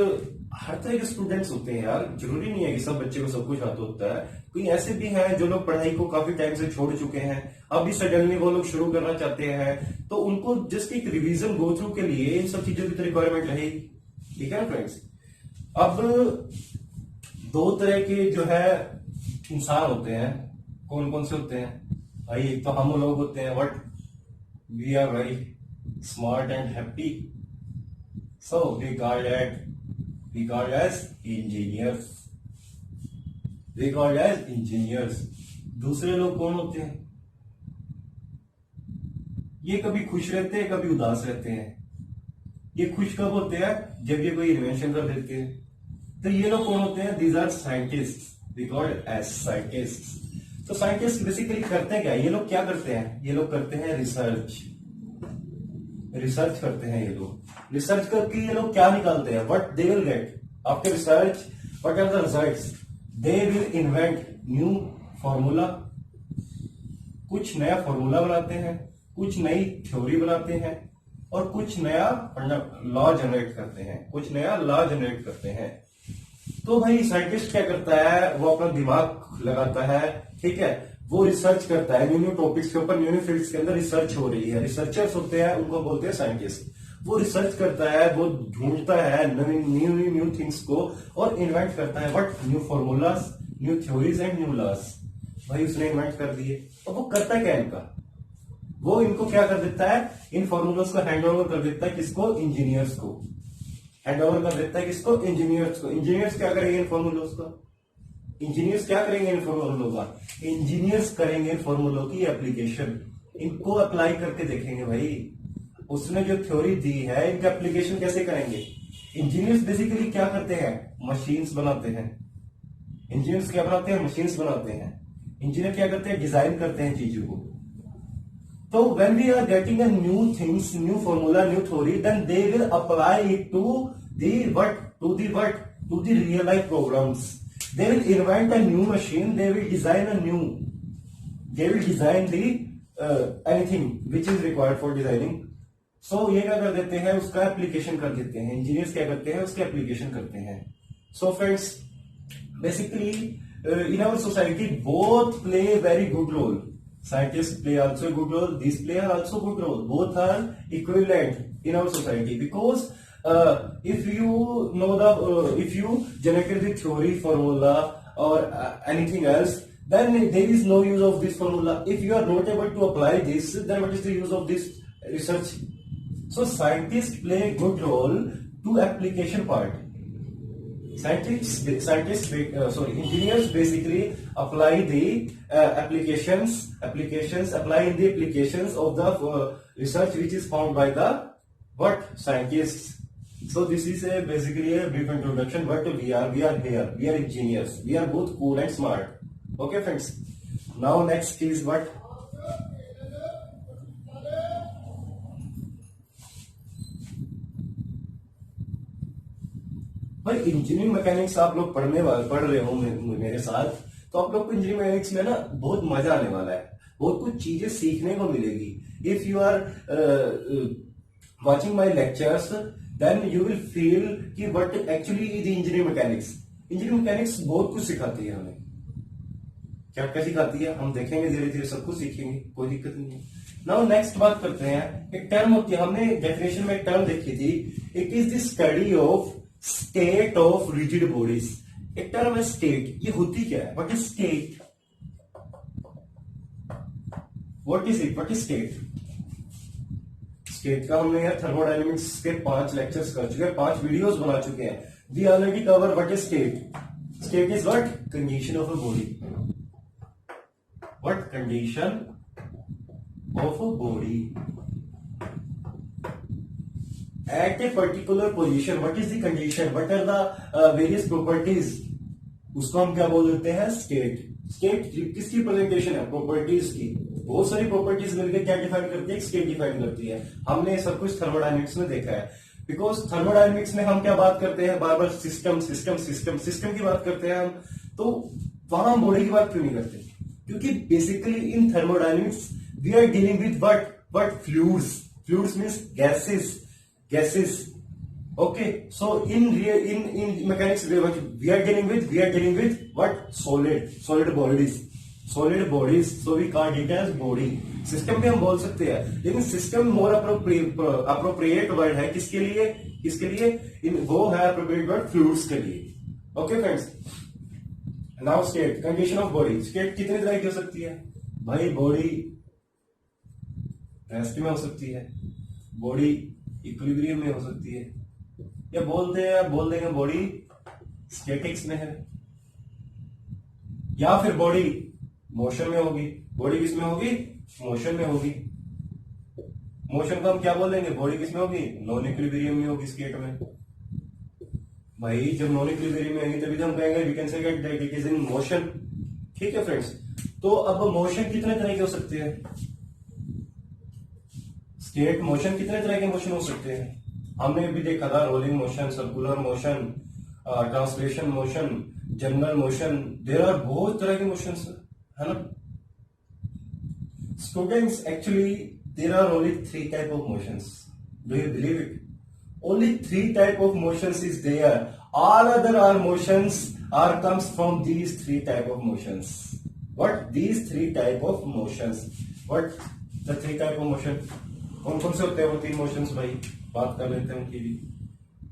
S1: हर तरह के students होते हैं यार, जरूरी नहीं है कि सब बच्चे को सब कुछ आता होता है। कोई ऐसे भी हैं जो लोग पढ़ाई को काफी टाइम से छोड़ चुके हैं, अभी सडनली वो लोग शुरू करना चाहते हैं, तो उनको जस्ट एक रिवीजन गो थ्रू के लिए इन सब चीजों की तो रिक्वायरमेंट रहेगी। ठीक है ना फ्रेंड्स? अब दो तरह के जो है इंसान होते हैं। कौन कौन से होते हैं भाई? एक तो हम लोग होते हैं, what we are very smart and happy, so we called as engineers. We called as engineers. दूसरे लोग कौन होते हैं? ये कभी खुश रहते हैं, कभी उदास रहते हैं। ये खुश कब होते हैं? जब ये कोई इन्वेंशन कर देते हैं। तो ये लोग कौन होते हैं? These are scientists. We called as scientists. तो साइंटिस्ट बेसिकली करते हैं क्या? ये लोग क्या करते हैं? ये लोग करते हैं रिसर्च करते हैं। ये लोग रिसर्च करके ये लोग क्या निकालते हैं? What they will get after research, what are the results? They will invent new formula. कुछ नया फॉर्मूला बनाते हैं, कुछ नई थ्योरी बनाते हैं, और कुछ नया लॉ जनरेट करते हैं। तो भाई साइंटिस्ट क्या करता है? वो अपना दिमाग लगाता है, ठीक है, वो रिसर्च करता है न्यू टॉपिक्स के ऊपर, न्यू फील्ड्स के अंदर रिसर्च हो रही है। रिसर्चर्स होते हैं, उनको बोलते हैं साइंटिस्ट। वो रिसर्च करता है, वो ढूंढता है न्यू थिंग्स को और इन्वेंट करता है। What? New formulas, new theories and new laws. भाई उसने इन्वेंट कर दिए। और वो करता क्या इनका? वो इनको क्या कर देता है? इन फॉर्मूलाज को हैंड ओवर कर देता है। किसको? इंजीनियर्स को हैंड ओवर कर देता है। किसको? इंजीनियर्स को। इंजीनियर्स क्या करेंगे इन फॉर्मूलाज का? इंजीनियर्स क्या करेंगे इन फॉर्मूलों का? इंजीनियर्स करेंगे इन फॉर्मूलों की एप्लीकेशन। इनको अप्लाई करके देखेंगे भाई, उसने जो थ्योरी दी है इनका एप्लीकेशन कैसे करेंगे। इंजीनियर्स बेसिकली क्या करते हैं? मशीन्स बनाते हैं। इंजीनियर्स क्या बनाते हैं? मशीन्स बनाते हैं। इंजीनियर क्या करते हैं? डिजाइन करते हैं चीजों को। तो when we are getting a new things, new formula, new theory, then they will apply it to the what? To the real life programs. They will invent a new machine. They will design the anything which is required for designing. So ये क्या कर देते हैं? उसका application कर देते हैं। Engineers क्या करते हैं? उसके एप्लीकेशन करते हैं। So friends, basically in our society both play a very good role. Scientists play also a good role. These play also good role. Both are equivalent in our society because if you know if you generated the theory formula or anything else, then there is no use of this formula. If you are not able to apply this, then what is the use of this research? So scientists play a good role to application part. Engineers basically apply the applications apply in the applications of the research which is found by the scientists. So this is basically a brief introduction. What we are here. We are engineers. We are both cool and smart. Okay, friends. Now next is what? भाई engineering mechanics आप लोग पढ़ रहे हो मेरे साथ, तो आप लोग को इंजीनियरिंग मैकेनिक्स में ना बहुत मजा आने वाला है, बहुत कुछ चीजें सीखने को मिलेगी. If you are watching my lectures, then you will feel कि what actually is engineering mechanics. Engineering mechanics बहुत कुछ सिखाती है हमें. क्या क्या सिखाती है हम देखेंगे, धीरे धीरे सब कुछ सीखेंगे, कोई दिक्कत नहीं है. नाउ नेक्स्ट बात करते हैं. एक टर्म होती है, हमने डेफिनेशन में एक टर्म देखी थी. It is the study of state of rigid bodies. एक टर्म है स्टेट. ये होती क्या है? What is state? What is it? What is state? State का हमने यार थर्मोडायनेमिक्स के 5 लेक्चर्स कर चुके हैं, 5 वीडियोस बना चुके हैं. We already cover what is state. State is what? Condition of a body. What? Condition of a body at a particular position. What is the condition? What are the various properties? उसको हम क्या बोल देते हैं? State. State किसकी presentation है? Properties की. बहुत सारी प्रॉपर्टीज मिलकर क्या डिफाइन करती है? स्टेट डिफाइन करती है. हमने सब कुछ थर्मोडायनेमिक्स में देखा है. बिकॉज थर्मोडायनेमिक्स में हम क्या बात करते हैं? बार बार सिस्टम सिस्टम सिस्टम सिस्टम की बात करते हैं हम. तो वहां हम बॉडी की बात क्यों नहीं करते? क्योंकि basically in thermodynamics we are dealing with what fluids. Fluids means gases. Okay, so in mechanics we are dealing with what? solid bodies. So we call it as body. System भी हम बोल सकते हैं, लेकिन सिस्टम मोर अप्रोप्रिएट वर्ड है किसके लिए? वो है अप्रोप्रिएट वर्ड फ्लूइड्स के लिए. Okay friends. Now state, condition of body. State कितनी तरह की हो सकती है भाई? बॉडी रेस्ट में हो सकती है, बॉडी इक्विलिब्रियम में हो सकती है, या बोल देंगे बॉडी स्टैटिक्स में है, या फिर बॉडी मोशन में होगी. बॉडी किस में होगी? मोशन में होगी. मोशन को हम क्या बोल देंगे? बॉडी किस में होगी? नॉन इक्विलिब्रियम में होगी, स्टेट में. भाई जब नॉन इक्विलिब्रियम में होगी तभी तो हम कहेंगे we can say that it is in motion. ठीक है फ्रेंड्स. तो अब मोशन कितने तरह के हो सकते हैं? स्टेट मोशन कितने तरह के मोशन हो सकते हैं? हमने भी देखा था rolling motion, circular motion, translation motion, general motion. There are बहुत तरह के मोशन है ना students. Actually there are only 3 type of motions. Do you believe it? Only 3 type of motions is there. All other are motions are comes from these 3 type of motions. What? These 3 type of motions. What the 3 type of motion? कौन कौन से होते हैं वो 3 motions भाई? बात कर लेते हैं उनकी भी.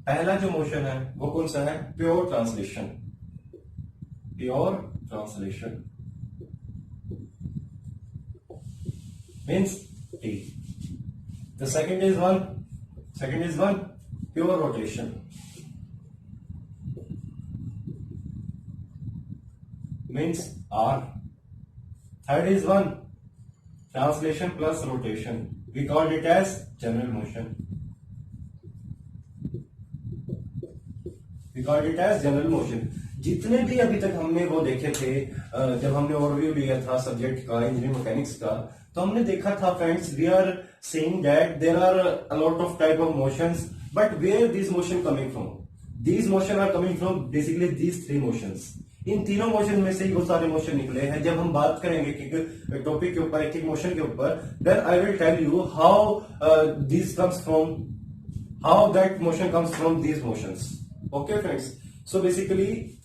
S1: पहला जो मोशन है वो कौन सा है? Pure translation. Pure translation means T. The second is one pure rotation means R. Third is one translation plus rotation. We called it as general motion. We called it as general motion. जितने भी अभी तक हमने वो देखे थे, जब हमने ओवरव्यू लिया था सब्जेक्ट का, इंजीनियरिंग मैकेनिक्स का, तो हमने देखा था friends, we are saying that there are a lot of type of motions, but where this motion coming from? These motion are coming from basically these three motions. इन तीनों motion में से ही वो सारे मोशन निकले हैं। जब हम बात करेंगे कि टॉपिक के ऊपर, एक एक मोशन के ऊपर, then I will tell you how this comes from, how that motion comes from these motions. Okay friends, so basically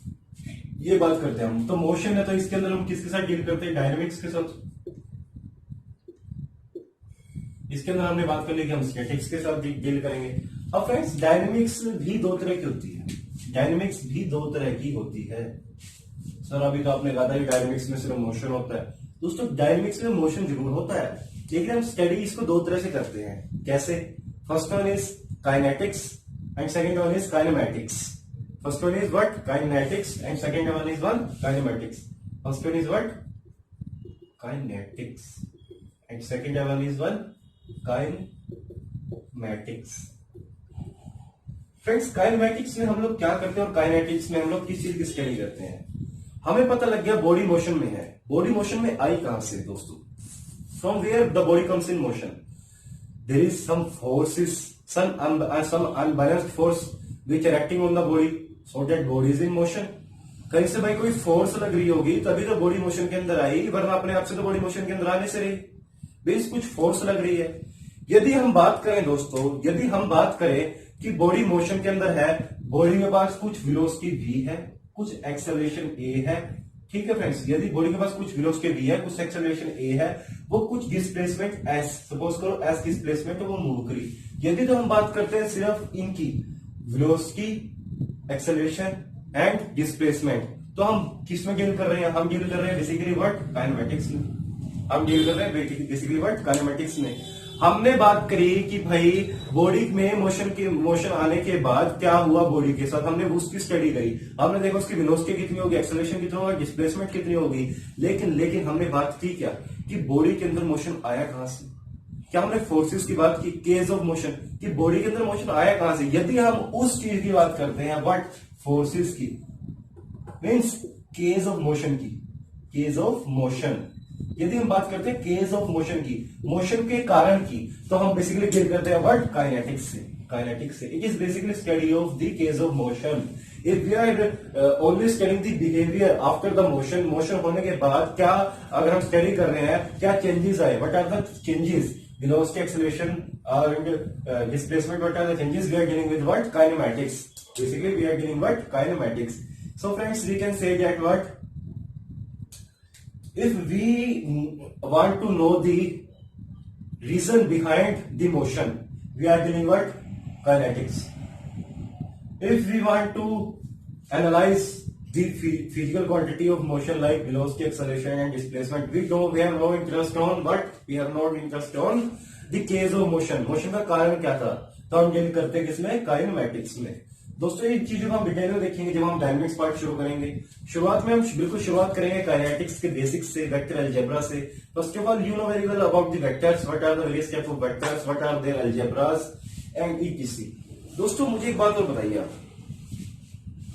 S1: ये बात करते हैं हम। तो मोशन है, तो इसके अंदर हम किसके साथ डील करते हैं? डायनेमिक्स के साथ। इसके अंदर हमने बात कर ली कि हम स्टैटिक्स के साथ डील करेंगे। अब फ्रेंड्स, डायनेमिक्स भी दो तरह की होती है। डायनेमिक्स भी दो तरह की होती है। सर अभी तो आपने कहा था कि डायनेमिक्स में सिर्फ मोशन होता है। दोस्तों, डायनेमिक्स में मोशन जरूर होता है, लेकिन हम स्टडी इसको दो तरह से करते हैं। कैसे? First one is kinetics and second one is kinematics. First one is what? Kinetics, and second one is one kinematics. First one is what? Kinetics, and second one is one kinematics. Friends, kinematics में हम लोग क्या करते हैं और kinetics में हम लोग किस चीज की स्टडी करते हैं? हमें पता लग गया बॉडी मोशन में है। बॉडी मोशन में आई कहां से दोस्तों? From where the body comes in motion, there is some forces, some unbalanced force which are acting on the body so that body is in motion. कहीं से भाई कोई फोर्स लग रही होगी तभी तो बॉडी मोशन के अंदर आई, वरना अपने आप से तो बॉडी मोशन के अंदर आने से रही। बेस कुछ फोर्स लग रही है। यदि हम बात करें दोस्तों, यदि हम बात करें कि बॉडी मोशन के अंदर है, बॉडी के पास कुछ वेलोसिटी v है, कुछ एक्सेलरेशन a है। ठीक है फ्रेंड्स, यदि बॉडी के पास कुछ वेलोसिटी v है, कुछ एक्सेलरेशन a है, वो कुछ डिस्प्लेसमेंट s, सपोज करो s डिस्प्लेसमेंट, वो मूव करी। यदि तो हम बात करते हैं सिर्फ इनकी वेलोसिटी, एक्सेलरेशन एंड डिस्प्लेसमेंट, तो हम किस में डील कर रहे हैं? हम डील कर रहे हैं बेसिकली व्हाट? काइनेमैटिक्स में। हम डील कर रहे हैं बेसिकली व्हाट? काइनेमैटिक्स में। हमने बात करी कि भाई बॉडी में मोशन आने के बाद क्या हुआ बॉडी के साथ, हमने उसकी स्टडी करी। हमने देखा उसकी वेलोसिटी कितनी होगी, एक्सेलरेशन कितना होगा, डिस्प्लेसमेंट कितनी होगी। लेकिन हमने बात की क्या कि बॉडी के अंदर मोशन आया कहां से? क्या हमने फोर्सेस की बात की? केज ऑफ मोशन, कि बॉडी के अंदर मोशन आया कहां से? यदि हम उस चीज की बात करते हैं व्हाट? फोर्सेस की, मींस केज ऑफ मोशन की, केज ऑफ मोशन। यदि हम बात करते हैं केज ऑफ मोशन की, मोशन के कारण की, तो हम बेसिकली डील करते हैं व्हाट? काइनेटिक्स से। काइनेटिक्स से। It is basically study of the cause of motion. If we are only studying the behaviour after the motion, motion होने के बाद क्या अगर हम स्टडी कर रहे हैं, क्या चेंजेस आए, what are the changes, velocity, acceleration and displacement, what are the changes? We are dealing with what? Kinematics. Basically we are dealing what? Kinematics. So friends, we can say that what, if we want to know the reason behind the motion, we are dealing what? Kinetics. If we want to analyze the physical quantity of motion like velocity, acceleration and displacement, we have no interest on what? We have no interest on the case of motion. Motion का कारण क्या था? तो हम deal करते हैं किसमें? Kinematics में। दोस्तों, इन चीजों को हम डिटेल में देखेंगे जब हम डायनेमिक्स पार्ट शुरू करेंगे। शुरुआत में हम बिल्कुल शुरुआत करेंगे काइनेटिक्स के बेसिक्स से, वेक्टर अलजेब्रा से। First of all, you know very well about the vectors, what are the various type of vectors, what are their algebras and etc. दोस्तों, मुझे एक बात और बताइए आप।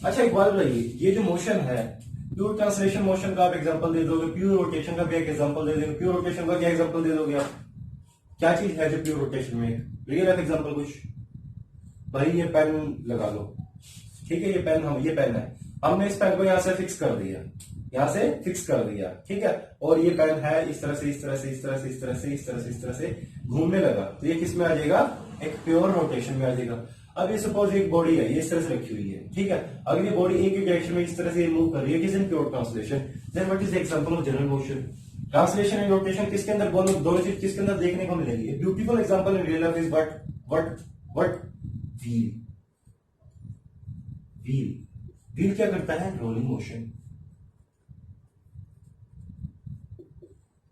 S1: अच्छा, एक बात बताइए, ये जो मोशन है, प्योर ट्रांसलेशन मोशन का आप एग्जांपल दे दोगे, प्योर रोटेशन का भी एक एग्जांपल दे दोगे। प्योर रोटेशन का क्या एग्जांपल दे दोगे आप? क्या चीज है जो प्योर रोटेशन में? रियल लाइफ एग्जांपल कुछ? भाई ये पेन लगा लो, ठीक है, ये पेन है, हमने इस पेन को यहां से फिक्स कर दिया, यहां से फिक्स कर दिया, ठीक है, और ये पेन है इस तरह से इस तरह से इस तरह से इस तरह से इस तरह से इस तरह से घूमने लगा, तो ये किस में आ जाएगा? एक प्योर रोटेशन में आ जाएगा। अब ये सपोज एक बॉडी है, ये इस तरह से रखी हुई है, ठीक है, अगर ये बॉडी एक ही डायरेक्शन में इस तरह से मूव कर रही है, किस in pure translation, then what is the example of general motion? Translation and rotation किसके अंदर, दोनों चीज किसके अंदर देखने को मिलेगी? Beautiful example in real life is what? Wheel. Wheel क्या करता है? Rolling motion.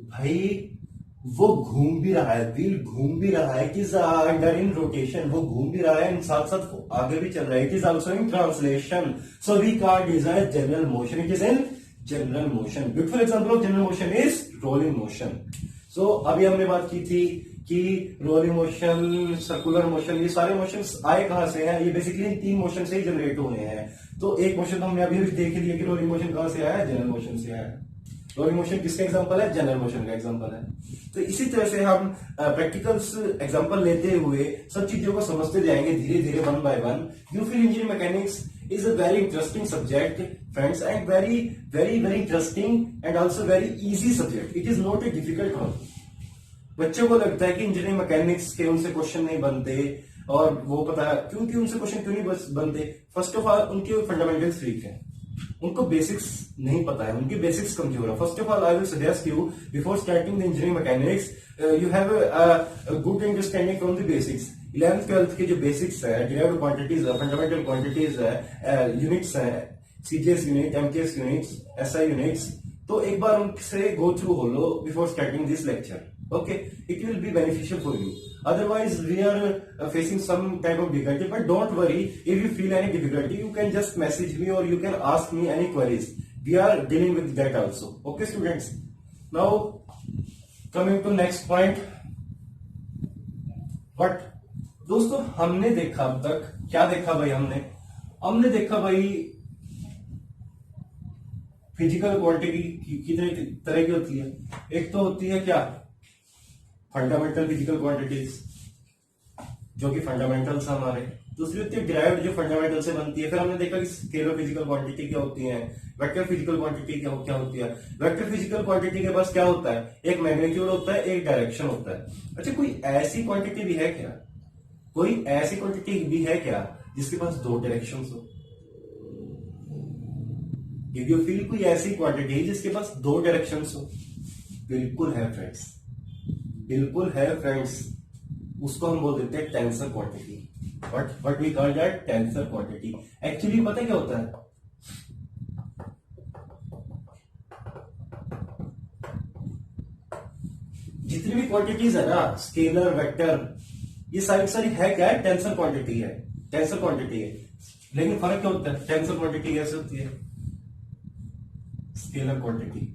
S1: भाई वो घूम भी रहा है, व्हील घूम भी रहा है, किस अंडर इन रोटेशन, वो घूम भी रहा है, साथ साथ आगे भी चल रहा है, it is also in translation. So we called is a general motion, it is in general motion. Beautiful example of general motion is rolling motion. So अभी हमने बात की थी कि रोलिंग मोशन, सर्कुलर मोशन, ये सारे मोशंस आए कहां से हैं? ये बेसिकली इन तीन मोशन से ही जनरेट होने हैं। तो एक मोशन तो हमने अभी देख लिया कि रोलिंग मोशन कहां से आया, जनरल मोशन से आया। रोलिंग मोशन किसका एग्जांपल है? जनरल मोशन का एग्जांपल है। तो इसी तरह से हम प्रैक्टिकल्स एग्जांपल लेते हुए सब चीजों को समझते जाएंगे धीरे धीरे, one by one. You feel engineering mechanics is a very interesting subject, friends, and very interesting and also very easy subject. It is not a difficult one. बच्चों को लगता है कि इंजीनियरिंग मैकेनिक्स के उनसे क्वेश्चन नहीं बनते, और वो पता है क्योंकि उनसे क्वेश्चन क्यों नहीं बनते। फर्स्ट ऑफ ऑल उनके फंडामेंटल्स वीक है, उनको बेसिक्स नहीं पता है, उनकी बेसिक्स कमजोर है। First of all I will suggest you before starting the engineering mechanics you have a good understanding from the basics. 11th 12th के जो बेसिक्स है, डिराइव्ड क्वांटिटीज है, फंडामेंटल क्वांटिटीज है, यूनिट्स है, CGS unit, MKS units, SI units, तो एक बार उनसे गो थ्रू हो लो before starting this lecture. Okay, it will be beneficial for you. Otherwise, we are facing some type of difficulty, but don't worry. If you feel any difficulty, you can just message me or you can ask me any queries. We are dealing with that also. Okay, students. Now, coming to next point. But दोस्तों, हमने देखा अब तक क्या देखा भाई? हमने देखा भाई फिजिकल क्वांटिटी कितने तरह की होती है। एक तो होती है क्या, फंडामेंटल फिजिकल क्वांटिटीज, जो कि फंडामेंटल्स हमारे। दूसरी होती है डिराइव्ड, जो फंडामेंटल से बनती है। फिर हमने देखा कि स्केलर फिजिकल क्वांटिटी क्या होती है, वेक्टर फिजिकल क्वांटिटी क्या होती है। वेक्टर फिजिकल क्वांटिटी के पास क्या होता है? एक मैग्नीट्यूड होता है, एक डायरेक्शन होता है। अच्छा, कोई ऐसी क्वांटिटी भी है क्या, कोई ऐसी क्वांटिटी भी है क्या जिसके पास दो डायरेक्शन हो? इफ यू फील कोई ऐसी क्वांटिटी जिसके पास दो डायरेक्शन हो, बिल्कुल है फ्रेंड्स, बिल्कुल है फ्रेंड्स। उसको हम बोल देते हैं tensor quantity. What we call that? Tensor quantity. Actually पता क्या होता है? जितनी भी क्वांटिटीज है ना, स्केलर, वेक्टर, ये सारी है क्या है? टेंसर क्वांटिटी है, टेंसर क्वांटिटी है। लेकिन फर्क क्या होता है? टेंसर क्वांटिटी कैसे होती है, स्केलर क्वांटिटी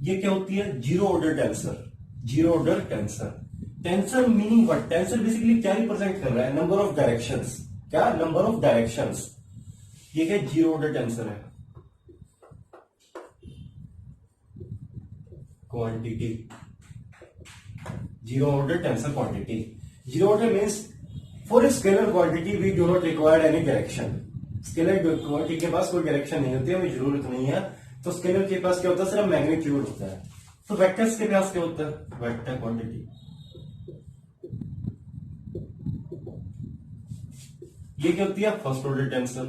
S1: ये क्या होती है? Zero order tensor, zero order tensor. Tensor meaning what? Tensor basically क्या रिप्रेजेंट कर रहा है? Number of directions. क्या? Number of directions. ये क्या? जीरो ऑर्डर टेंसर है। Quantity, zero order tensor quantity. Zero order means for a scalar quantity we do not require any direction. Scalar quantity के पास कोई डायरेक्शन नहीं होती है, हमें जरूरत नहीं है। तो स्केलर के पास क्या होता है? सिर्फ मैग्नीट्यूड होता है। तो वेक्टर्स के पास क्या होता है? Vector quantity. ये क्या होती है? First order tensor.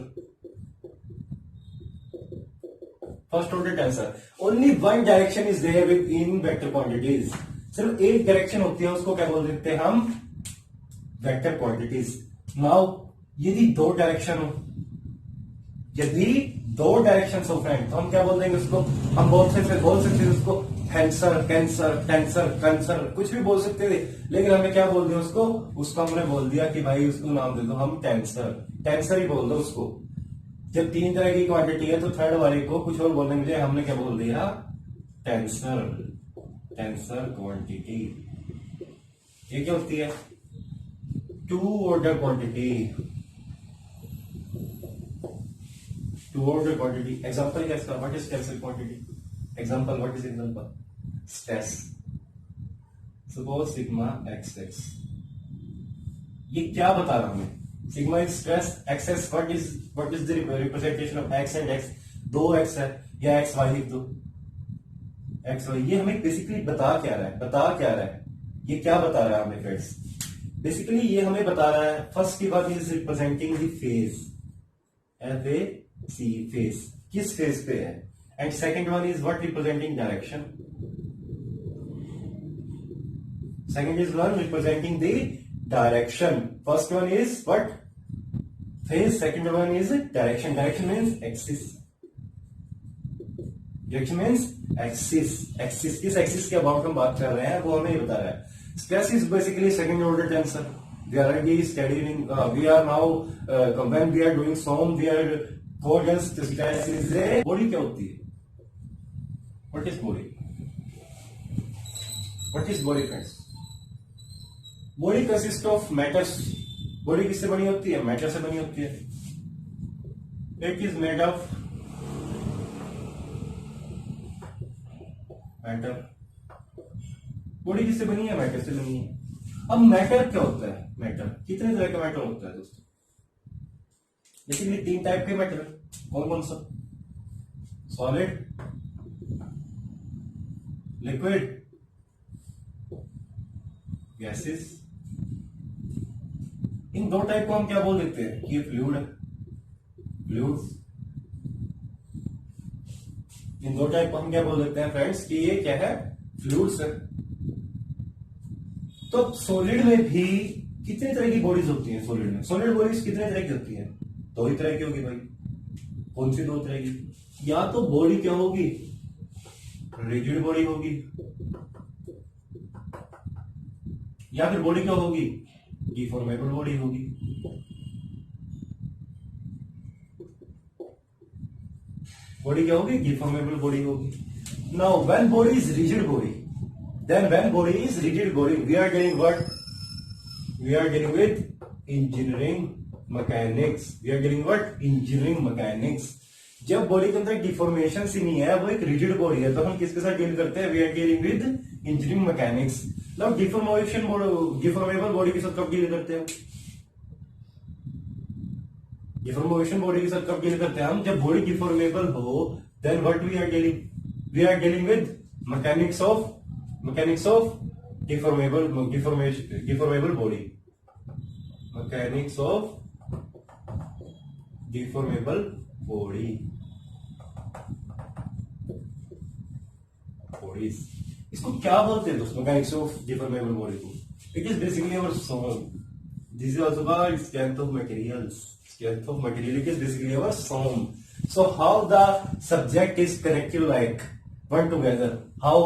S1: First order tensor. Only one direction is there within vector quantities. सिर्फ एक डायरेक्शन होती है, उसको क्या बोल देते हैं हम? Vector quantities. नाउ यदि दो डायरेक्शन हो, यदि दो डायरेक्शन हो फ्रेंड, तो हम क्या बोल देंगे उसको? हम बोल सकते हैं उसको टेंसर, कैंसर, टेंसर, कैंसर, कुछ भी बोल सकते थे। लेकिन हमने क्या बोल दिया उसको हमने बोल दिया कि भाई उसको नाम दे दो हम टेंसर, टेंसर ही बोल दो उसको। जब तीन तरह की क्वांटिटी है तो थर्ड वाले को कुछ और बोलने के लिए हमने क्या बोल दिया? Tensor, tensor quantity. ये क्या होती है? Two order quantity, two order quantity. Example क्या इसका? What is tensor quantity? Example, what is example? Stress. Suppose sigma x. ये क्या बता रहा हूं मैं? Sigma is stress, x what is the representation of x and x? दो x है या एक्स वाई लिख दो, एक्स वाई। ये हमें बेसिकली बता क्या रहा है? ये क्या बता रहा है हमें फ्रेंड्स? बेसिकली ये हमें बता रहा है, फर्स्ट की बात is representing the face, F A C, face, किस फेज पे है। And second one is what? Representing direction. Second is one representing the direction. First one is what? Face. Second one is direction. Direction means axis, direction means axis. Axis, किस axis के about हम बात कर रहे हैं वो हमें बता रहा है। Stress is basically second order tensor. We are already studying. We are now when we are doing SOM, we are told us stress is a body क्या होती है? What is body? What is body friends? Body consist of matters. Body किससे बनी होती है? Matter से बनी होती है। It is made of matter. Body किससे बनी है? मैटर से बनी है। अब मैटर क्या होता है? मैटर कितने तरह का मैटर होता है दोस्तों? बेसिकली 3 टाइप के मैटर। कौन कौन सा? Solid, liquid, gases. इन 2 टाइप को हम क्या बोल देते हैं? ये फ्लूइड है, फ्लूइड्स। इन 2 टाइप को हम क्या बोल देते हैं फ्रेंड्स? कि ये क्या है? फ्लूइड्स है। तो सॉलिड में भी कितने तरह की बॉडीज होती हैं? सॉलिड में सॉलिड बॉडीज कितने तरह की होती हैं? 2 ही तरह की होगी भाई। कौन सी 2 तरह की? या तो बॉडी क्या होगी? रिजिड बॉडी होगी, या फिर बॉडी क्या होगी? डिफॉर्मेबल बॉडी होगी। बॉडी क्या होगी? डिफॉर्मेबल बॉडी होगी। Now when body is rigid body, then when body is rigid body, we are dealing what? We are dealing with engineering mechanics. We are dealing what? Engineering mechanics. जब body के अंदर deformation ही नहीं है, वो एक rigid body है, तो हम किसके साथ डील करते हैं? We are dealing with engineering mechanics. मतलब डिफॉर्मेबल बॉडी के साथ कब डील करते हैं? डिफॉर्मेशन बॉडी के साथ कब डील करते हैं हम? जब बॉडी डिफॉर्मेबल हो, then what we are dealing? We are dealing with mechanics of deformable body. Mechanics of deformable bodies. इसको क्या बोलते हैं दोस्तों? मैकेनिक्स ऑफ डिफॉर्मेबल बॉडी को it is basically our SOM. This is also called strength of materials. Strength of material is basically our soul. So how the subject is connected like one together? How?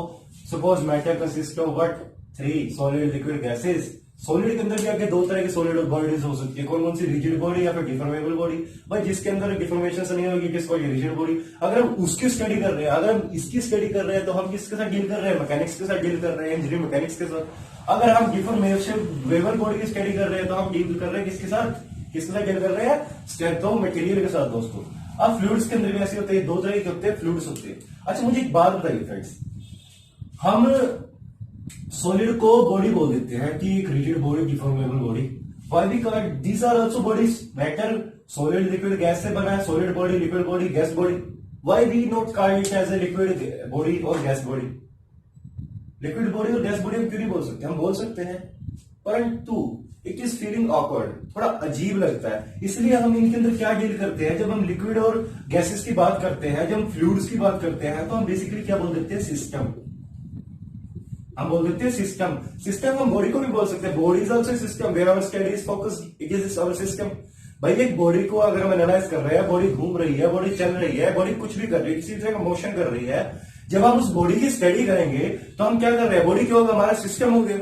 S1: Suppose matter consists of what? 3 solid, liquid, gases. Solid के अंदर भी आगे 2 तरह की solid bodies हो सकती है। कौन कौन सी? रिजिड बॉडी या फिर डिफॉर्मेबल बॉडी। भाई जिसके अंदर डिफॉर्मेशन नहीं होगी किसको? Rigid body. अगर हम उसकी स्टडी कर रहे हैं, अगर हम इसकी स्टडी कर रहे हैं, तो हम किसके साथ डील कर रहे हैं? मैकेनिक्स के साथ डील कर रहे हैं, इंजीनियरिंग मैकेनिक्स के साथ। अगर हम डिफॉर्मेबल बॉडी की स्टडी कर रहे हैं, तो हम डील कर रहे हैं किसके साथ? किसके साथ डील कर रहे हैं? स्ट्रेंथ ऑफ मटेरियल के साथ दोस्तों। अब फ्लूइड्स के अंदर भी ऐसे होते हैं, 2 तरह के होते हैं फ्लूइड्स होते हैं। अच्छा मुझे एक बात बताइए फ्रेंड्स, हम सॉलिड को बॉडी बोल देते हैं कि एक rigid body, deformable body. Why because these are also bodies. Matter solid, liquid, gas से बना है। Solid body, liquid body, gas body. Why we not call it as a liquid body और गैस बॉडी? लिक्विड बॉडी और gas body हम क्यों नहीं बोल सकते? हम बोल सकते हैं, परंतु इट इज फीलिंग ऑकवर्ड, थोड़ा अजीब लगता है। इसलिए हम इनके अंदर क्या डील करते हैं? जब हम लिक्विड और गैसेस की बात करते हैं, जब हम फ्लूइड्स की बात करते हैं, तो हम बेसिकली क्या बोल देते हैं? सिस्टम। हम बोल देते हैं सिस्टम। सिस्टम हम बॉडी को भी बोल सकते हैं। Body is also system where our study is focused, it is our system. भाई एक बॉडी को अगर हम एनालाइज कर रहे हैं, बॉडी घूम रही है, बॉडी चल रही है, बॉडी कुछ भी कर रही है, किसी तरह का मोशन कर रही है, जब हम उस बॉडी की स्टडी करेंगे तो हम क्या कर रहे हैं? बॉडी क्या होगा? हमारा सिस्टम हो गया।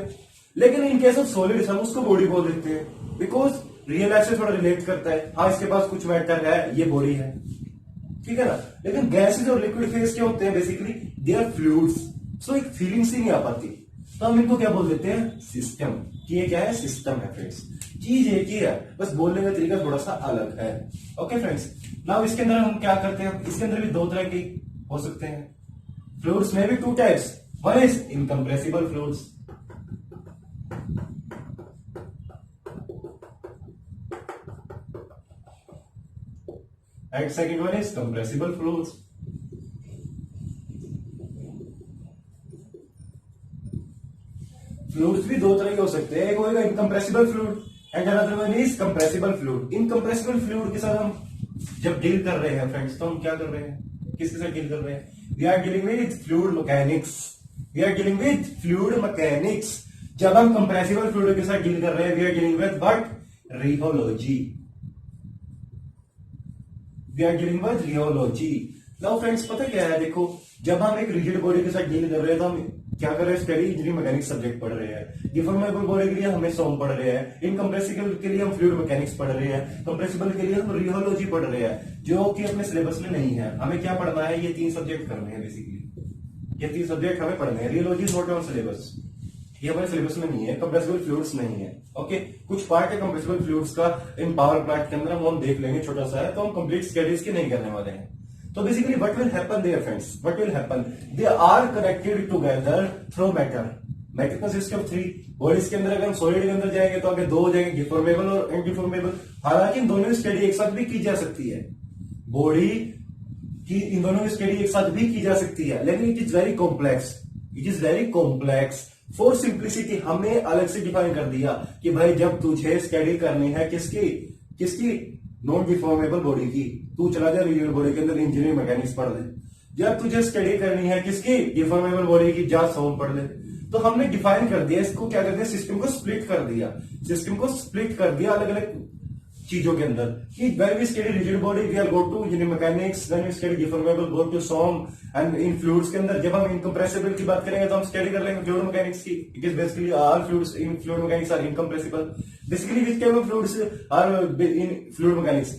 S1: लेकिन इन केस ऑफ सॉलिड्स हम उसको बॉडी बोल देते हैं बिकॉज रियल लाइफ से थोड़ा रिलेट करता है। हाँ इसके पास कुछ मैटर है, ये बॉडी है, ठीक है ना। लेकिन गैसेस और लिक्विड फेज क्या होते हैं? Basically they are fluids. So एक फीलिंग्स ही नहीं आ पाती, तो हम इनको क्या बोल देते हैं? सिस्टम। कि ये क्या है? सिस्टम है फ्रेंड्स। चीज एक ही है, बस बोलने का तरीका थोड़ा सा अलग है। ओके फ्रेंड्स, नाउ इसके अंदर हम क्या करते हैं? इसके अंदर भी 2 तरह के हो सकते हैं फ्लूइड्स में भी। 2 types. One is incompressible fluids, and second one is compressible fluids. Fluids भी 2 तरह के हो सकते हैं। एक होगा incompressible fluid and another one is compressible fluid. Incompressible fluid के साथ हम जब डील कर रहे हैं फ्रेंड्स, तो हम क्या कर रहे हैं? किसके साथ डील कर रहे हैं? We are dealing with fluid mechanics. We are dealing with fluid mechanics. जब हम कंप्रेसिबल फ्लूइड के साथ डील कर रहे हैं, we are dealing with what? Rheology. We are dealing with rheology. Now friends पता क्या है? देखो जब हम एक रिजिड बॉडी के साथ डील कर रहे हैं, तो हम क्या कर रहे हैं? स्टडी इंजीनियरिंग मैकेनिक्स सब्जेक्ट पढ़ रहे हैं। डिफॉर्मेबल बॉडी के लिए हमें सोम पढ़ रहे हैं। इनकम्प्रेसिबल के लिए हम फ्लूइड मैकेनिक्स पढ़ रहे हैं। कंप्रेसिबल के लिए हम रियोलॉजी पढ़ रहे हैं, जो कि अपने सिलेबस में नहीं है। हमें क्या पढ़ना है? ये 3 सब्जेक्ट करने हैं बेसिकली। ये 3 सब्जेक्ट हमें पढ़ने हैं। Rheology is not on syllabus. ये हमारे सिलेबस में नहीं है, कंप्रेसिबल फ्लूइड्स नहीं है। ओके, कुछ पार्ट है कंप्रेसिबल फ्लूइड्स का इन पावर प्लांट के अंदर, वो हम देख लेंगे, छोटा सा है, तो हम कंप्लीट स्टडीज की नहीं करने वाले हैं। तो basically what will happen there friends, what will happen, they are connected together through matter. Matter consist of 3 bodies के अंदर। अगर हम सॉलिड के अंदर जाएंगे तो आगे 2 हो जाएंगे, डिफॉर्मेबल और इनडिफॉर्मेबल। हालांकि इन दोनों की स्टडी एक साथ भी की जा सकती है, बॉडी की इन दोनों की स्टडी एक साथ भी की जा सकती है, लेकिन it is very complex, it is very complex. For simplicity हमने अलग से डिफाइन कर दिया कि भाई जब तुझे स्टडी करनी है किसकी किसकी नॉन डिफॉर्मेबल बॉडी की, तू चला जा रिजिड बॉडी के अंदर इंजीनियरिंग मैकेनिक्स पढ़ ले। जब तुझे स्टडी करनी है किसकी डिफॉर्मेबल बॉडी की, जा सोम पढ़ ले। तो हमने डिफाइन कर दिया इसको, क्या करते हैं, सिस्टम को स्प्लिट कर दिया, सिस्टम को स्प्लिट कर दिया अलग अलग चीजों के अंदर कि when we study rigid body we are go to engineering mechanics, when we study deformable go to SOM, and in fluids के अंदर जब हम इनकम्प्रेसिबल की बात करेंगे तो हम स्टडी कर लेंगे फ्लूइड मैकेनिक्स की। It is basically all fluids in fluid mechanics are incompressible. Basically which kind of fluids are in fluid mechanics,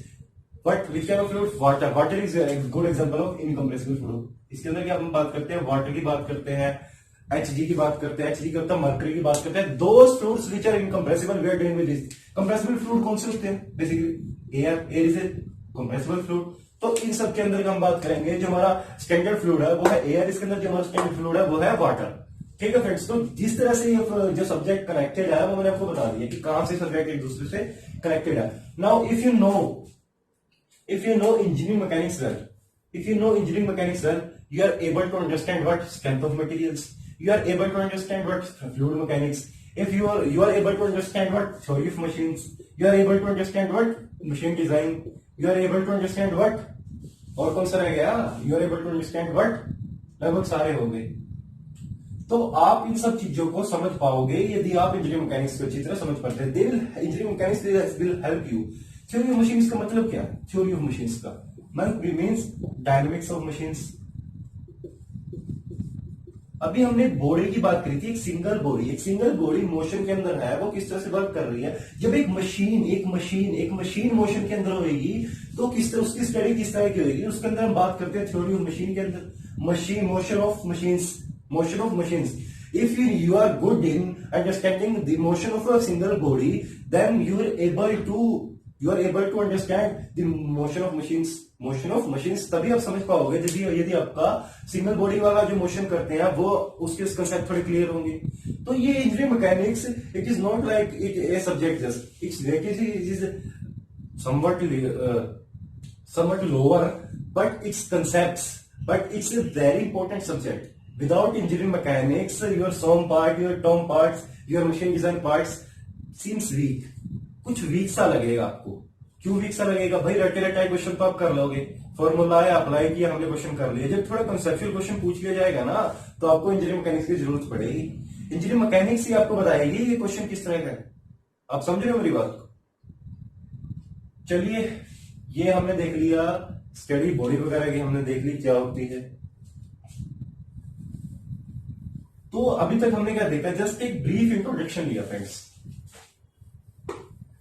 S1: but which kind of fluid, water, water is a good example of incompressible fluid. इसके अंदर क्या हम बात करते हैं, water की बात करते हैं, HG की बात करते हैं, HG की होता है मर्करी की बात करते हैं, those fluids which are incompressible we are dealing with this. Compressible fluid कौन से होते हैं, basically air is a compressible fluid. तो इन सब के अंदर हम बात करेंगे, जो हमारा स्टैंडर्ड फ्लूइड है वो है एयर, इसके अंदर जो हमारा स्टैंडर्ड फ्लूइड है वो है वाटर। ठीक है फ्रेंड्स, तो जिस तरह से जो सब्जेक्ट कनेक्टेड है वो मैंने आपको बता दिया कि कहां से सब्जेक्ट एक दूसरे से कनेक्टेड है। Now if you know engineering mechanics well, if you know engineering mechanics well, you are able to understand what strength of materials, you are able to understand what fluid mechanics, if you are able to understand what theory of machines, you are able to understand what machine design, you are able to understand what, और कौन सा रह गया, you are able to understand what, लगभग सारे हो गए। तो आप इन सब चीजों को समझ पाओगे यदि आप इंजीनियरिंग मैकेनिक्स को अच्छी तरह समझ पाते हैं। Engineering mechanics will help you. Theory of machines का मतलब क्या है, थ्योरी ऑफ मशीन्स का मीन्स डायनेमिक्स ऑफ मशीन्स। अभी हमने बॉडी की बात करी थी, एक सिंगल बॉडी मोशन के अंदर है, वो किस तरह से वर्क कर रही है। जब एक मशीन मोशन के अंदर होगी तो किस तरह उसकी स्टडी किस तरह की होगी, उसके अंदर हम बात करते हैं थ्योरी ऑफ मशीन के अंदर, motion of machines. If you are good in understanding the motion of a single body, then you are able to understand the motion of machines। तभी आप समझ पाओगे यदि आपका सिंगल बॉडी वाला जो मोशन करते हैं वो उसके कंसेप्ट थोड़े क्लियर होंगे। तो ये engineering mechanics, it is not like it a subject just, it's somewhat lower, but its concepts, but it's a very important subject। Without engineering mechanics, your sum part, your term parts, your machine design parts seems weak। कुछ week सा लगेगा आपको। क्यों week सा लगेगा भाई, रटे रटाई question तो आप कर लोगे, फॉर्मूला है अप्लाई किया हमने, क्वेश्चन कर लिया। जब थोड़ा कंसेप्चुअल क्वेश्चन पूछ लिया जाएगा ना तो आपको इंजीनियरिंग मैकेनिक्स की जरूरत पड़ेगी। इंजीनियरिंग मैकेनिक्स ही आपको बताएगी ये क्वेश्चन किस तरह का है। आप समझ रहे हो मेरी बात को। चलिए, ये हमने देख लिया, स्टडी बॉडी वगैरह की हमने देख ली क्या होती है। तो अभी तक हमने क्या देखा, जस्ट एक ब्रीफ इंट्रोडक्शन लिया फ्रेंड्स।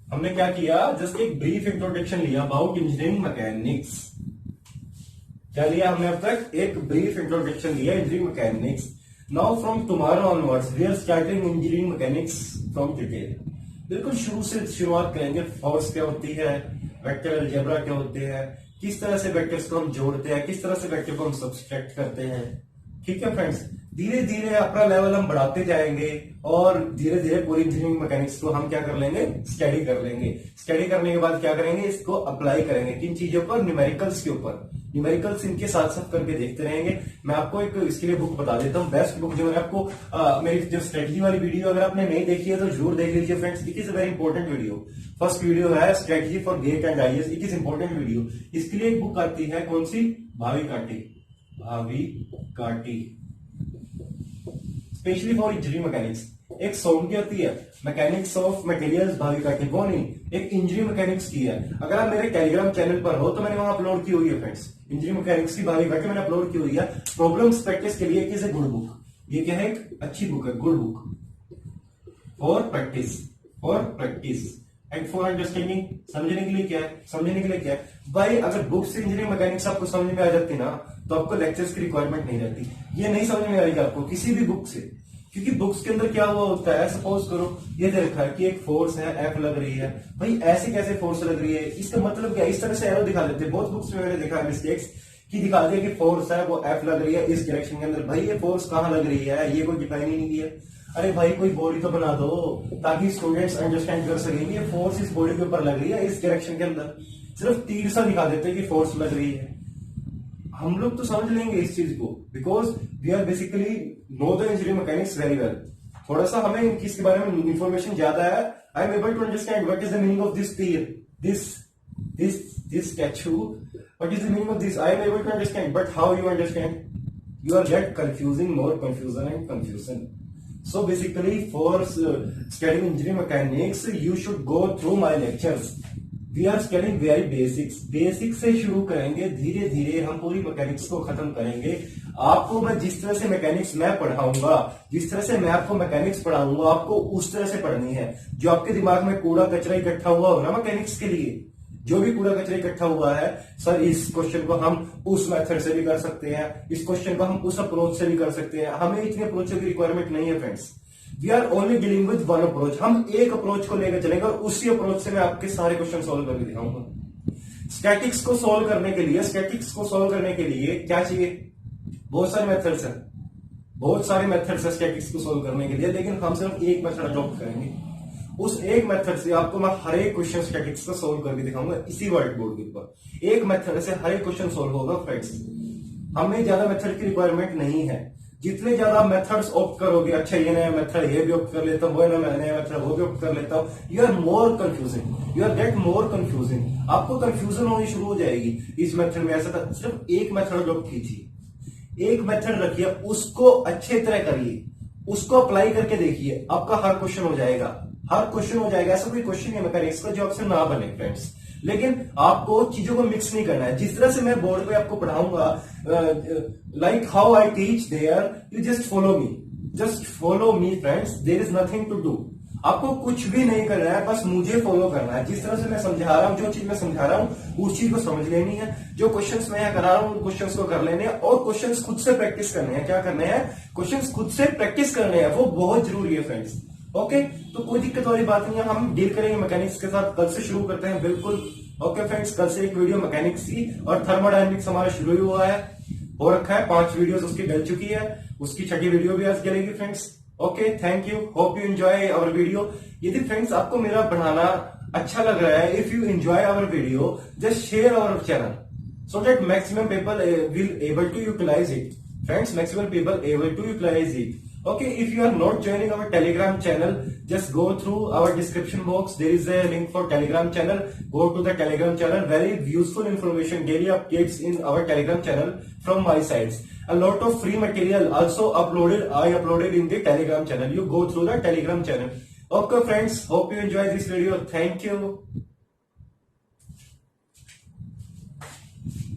S1: हमने क्या किया, जस्ट एक ब्रीफ इंट्रोडक्शन लिया अबाउट इंजीनियरिंग मैकेनिक्स। क्या लिया हमने अब तक, एक ब्रीफ इंट्रोडक्शन लिया engineering mechanics. Now from tomorrow onwards we are starting engineering mechanics from detail. बिल्कुल शुरू से शुरुआत करेंगे। फोर्स क्या होती है, वेक्टर अलजेब्रा क्या होते हैं, किस तरह से वेक्टर्स को हम जोड़ते हैं, किस तरह से वेक्टर को हम सब्सट्रैक्ट करते हैं। ठीक है फ्रेंड्स, धीरे धीरे अपना लेवल हम बढ़ाते जाएंगे और धीरे धीरे पूरी इंजीनियरिंग मैकेनिक्स को हम क्या कर लेंगे, स्टडी कर लेंगे। स्टडी करने के बाद क्या करेंगे, इसको अप्लाई करेंगे किन चीजों पर, न्यूमेरिकल्स के ऊपर। न्यूमेरिकल्स इनके साथ साथ करके देखते रहेंगे। मैं आपको एक इसके लिए बुक बता देता हूँ, बेस्ट बुक जो मैंने आपको मेरी जो स्ट्रेटजी वाली वीडियो अगर आपने नहीं देखी है तो जरूर देख लीजिए friends. It is a very important video. First video है strategy for get and IAS. It is important video. इसके लिए एक बुक आती है, कौन सी, भावी काटी स्पेशली फॉर इंजीनियरिंग मैकेनिक्स। एक सोम की होती है मैकेनिक्स ऑफ मटेरियल्स, भावी काटी, वो नहीं, एक इंजीनियरिंग मैकेनिक्स की है। अगर आप मेरे टेलीग्राम चैनल पर हो तो मैंने वहां अपलोड की हुई है फ्रेंड्स। इंजीनियरिंग मैकेनिक्स की भावी काटी मैंने अपलोड की हुई है। प्रॉब्लम्स प्रैक्टिस के लिए इज ए गुड बुक। ये क्या है, एक अच्छी बुक है, good book for practice and for understanding. समझने के लिए क्या है भाई, अगर बुक से इंजीनियरिंग मैकेनिक्स आपको समझ में आ जाती ना तो आपको लेक्चर्स की रिक्वायरमेंट नहीं रहती। ये नहीं समझ में आएगी आपको किसी भी बुक से, क्योंकि बुक्स के अंदर क्या हुआ होता है, सपोज करो ये दे रखा है कि एक फोर्स है एफ लग रही है, भाई ऐसे कैसे फोर्स लग रही है, इसका मतलब क्या, इस तरह से एरो दिखा देते हैं। बहुत बुक्स में मैंने देखा है मिस्टेक्स कि दिखा दिया कि फोर्स है वो एफ लग रही है इस डायरेक्शन के अंदर, भाई ये फोर्स कहाँ लग रही है, ये कोई डिफाइन ही नहीं किया। अरे भाई कोई बॉडी तो बना दो ताकि स्टूडेंट्स अंडरस्टैंड कर सकेंगे ये फोर्स इस बॉडी के ऊपर लग रही है इस डायरेक्शन के अंदर, सिर्फ तीर सा दिखा देते हैं कि फोर्स लग रही है। हम लोग तो समझ लेंगे इस चीज को, because we are basically know the engineering mechanics very well. थोड़ा सा हमें इसके बारे में इंफॉर्मेशन ज्यादा है। I am able to understand what is the meaning of this तीर, this statue, what is the meaning of this, I am able to understand, but how you understand, you are get confusing more confusion and confusion. So basically for studying engineering mechanics you should go through my lectures. We are studying very basics से शुरू करेंगे, धीरे धीरे हम पूरी mechanics को खत्म करेंगे। आपको मैं जिस तरह से मैकेनिक्स मैं पढ़ाऊंगा, जिस तरह से मैं आपको मैकेनिक्स पढ़ाऊंगा, आपको उस तरह से पढ़नी है। जो आपके दिमाग में कूड़ा कचरा इकट्ठा हुआ हो ना मैकेनिक्स के लिए, जो भी कूड़ा कचरा इकट्ठा हुआ है, सर इस क्वेश्चन को हम उस मेथड से भी कर सकते हैं, इस क्वेश्चन को हम उस अप्रोच से भी कर सकते हैं, हमें इतने अप्रोचों की रिक्वायरमेंट नहीं है friends. We are only dealing with one approach, हम एक अप्रोच को लेकर चलेंगे और उसी अप्रोच से मैं आपके सारे क्वेश्चन सोल्व करके दिखाऊंगा। स्टैटिक्स को सोल्व करने के लिए क्या चाहिए, बहुत सारे मेथड्स हैं, बहुत सारे मेथड्स है स्टैटिक्स को सोल्व करने के लिए, लेकिन हम सिर्फ एक मेथड अडॉप्ट करेंगे। उस एक मेथड से आपको मैं हर एक क्वेश्चन स्टैटिक्स का सोल्व करके दिखाऊंगा इसी व्हाइट बोर्ड के ऊपर। एक मेथड से हर एक क्वेश्चन सोल्व होगा फ्रेंड्स। हमें ज्यादा मेथड की रिक्वायरमेंट नहीं है। जितने ज्यादा मेथड्स ऑप्ट करोगे, अच्छा ये नया मेथड ये भी ऑप्ट कर लेता हूँ, वो नया मेथड वो भी ऑप्ट कर लेता हूँ, you are more confusing, you are get more confusing. आपको कंफ्यूजन होनी शुरू हो जाएगी इस मेथड में। ऐसा था, सिर्फ एक मेथड अडॉप्ट कीजिए, एक मेथड रखिए, उसको अच्छे तरह करिए, उसको अप्लाई करके देखिए, आपका हर क्वेश्चन हो जाएगा, हर क्वेश्चन हो जाएगा। ऐसा कोई क्वेश्चन है मैकेनिक्स का जो आपसे ना बने फ्रेंड्स। लेकिन आपको चीजों को मिक्स नहीं करना है। जिस तरह से मैं बोर्ड पे आपको पढ़ाऊंगा, like how I teach there, you just follow me friends, there is nothing to do. आपको कुछ भी नहीं करना है, बस मुझे फॉलो करना है। जिस तरह से मैं समझा रहा हूं, जो चीज मैं समझा रहा हूं उस चीज को समझ लेनी है। जो क्वेश्चंस मैं करा रहा हूं उन क्वेश्चंस को कर लेने हैं, और क्वेश्चंस खुद से प्रैक्टिस करने हैं। क्या करने हैं, क्वेश्चंस खुद से प्रैक्टिस करने हैं, वो बहुत जरूरी है फ्रेंड्स। ओके, तो कोई दिक्कत वाली बात नहीं है, हम डील करेंगे मैकेनिक्स के साथ। कल से शुरू करते हैं, बिल्कुल। ओके फ्रेंड्स, कल से एक वीडियो मैकेनिक्स की और थर्मोडायनेमिक्स हमारा शुरू ही हुआ है, हो रखा है। 5 वीडियोस उसकी डल चुकी है, उसकी 6ठी वीडियो भी आज डलेगी friends. Okay, thank you, hope you enjoy our video. यदि फ्रेंड्स आपको मेरा पढ़ाना अच्छा लग रहा है, if you enjoy our video, just share our channel so that maximum people will able to utilize it. Friends, maximum people able to utilize it. Okay, if you are not joining our Telegram channel, just go through our description box. There is a link for Telegram channel. Go to the Telegram channel. Very useful information, daily updates in our Telegram channel from my sides. A lot of free material also uploaded. I uploaded in the Telegram channel. You go through the Telegram channel. Okay, friends. Hope you enjoy this video. Thank you.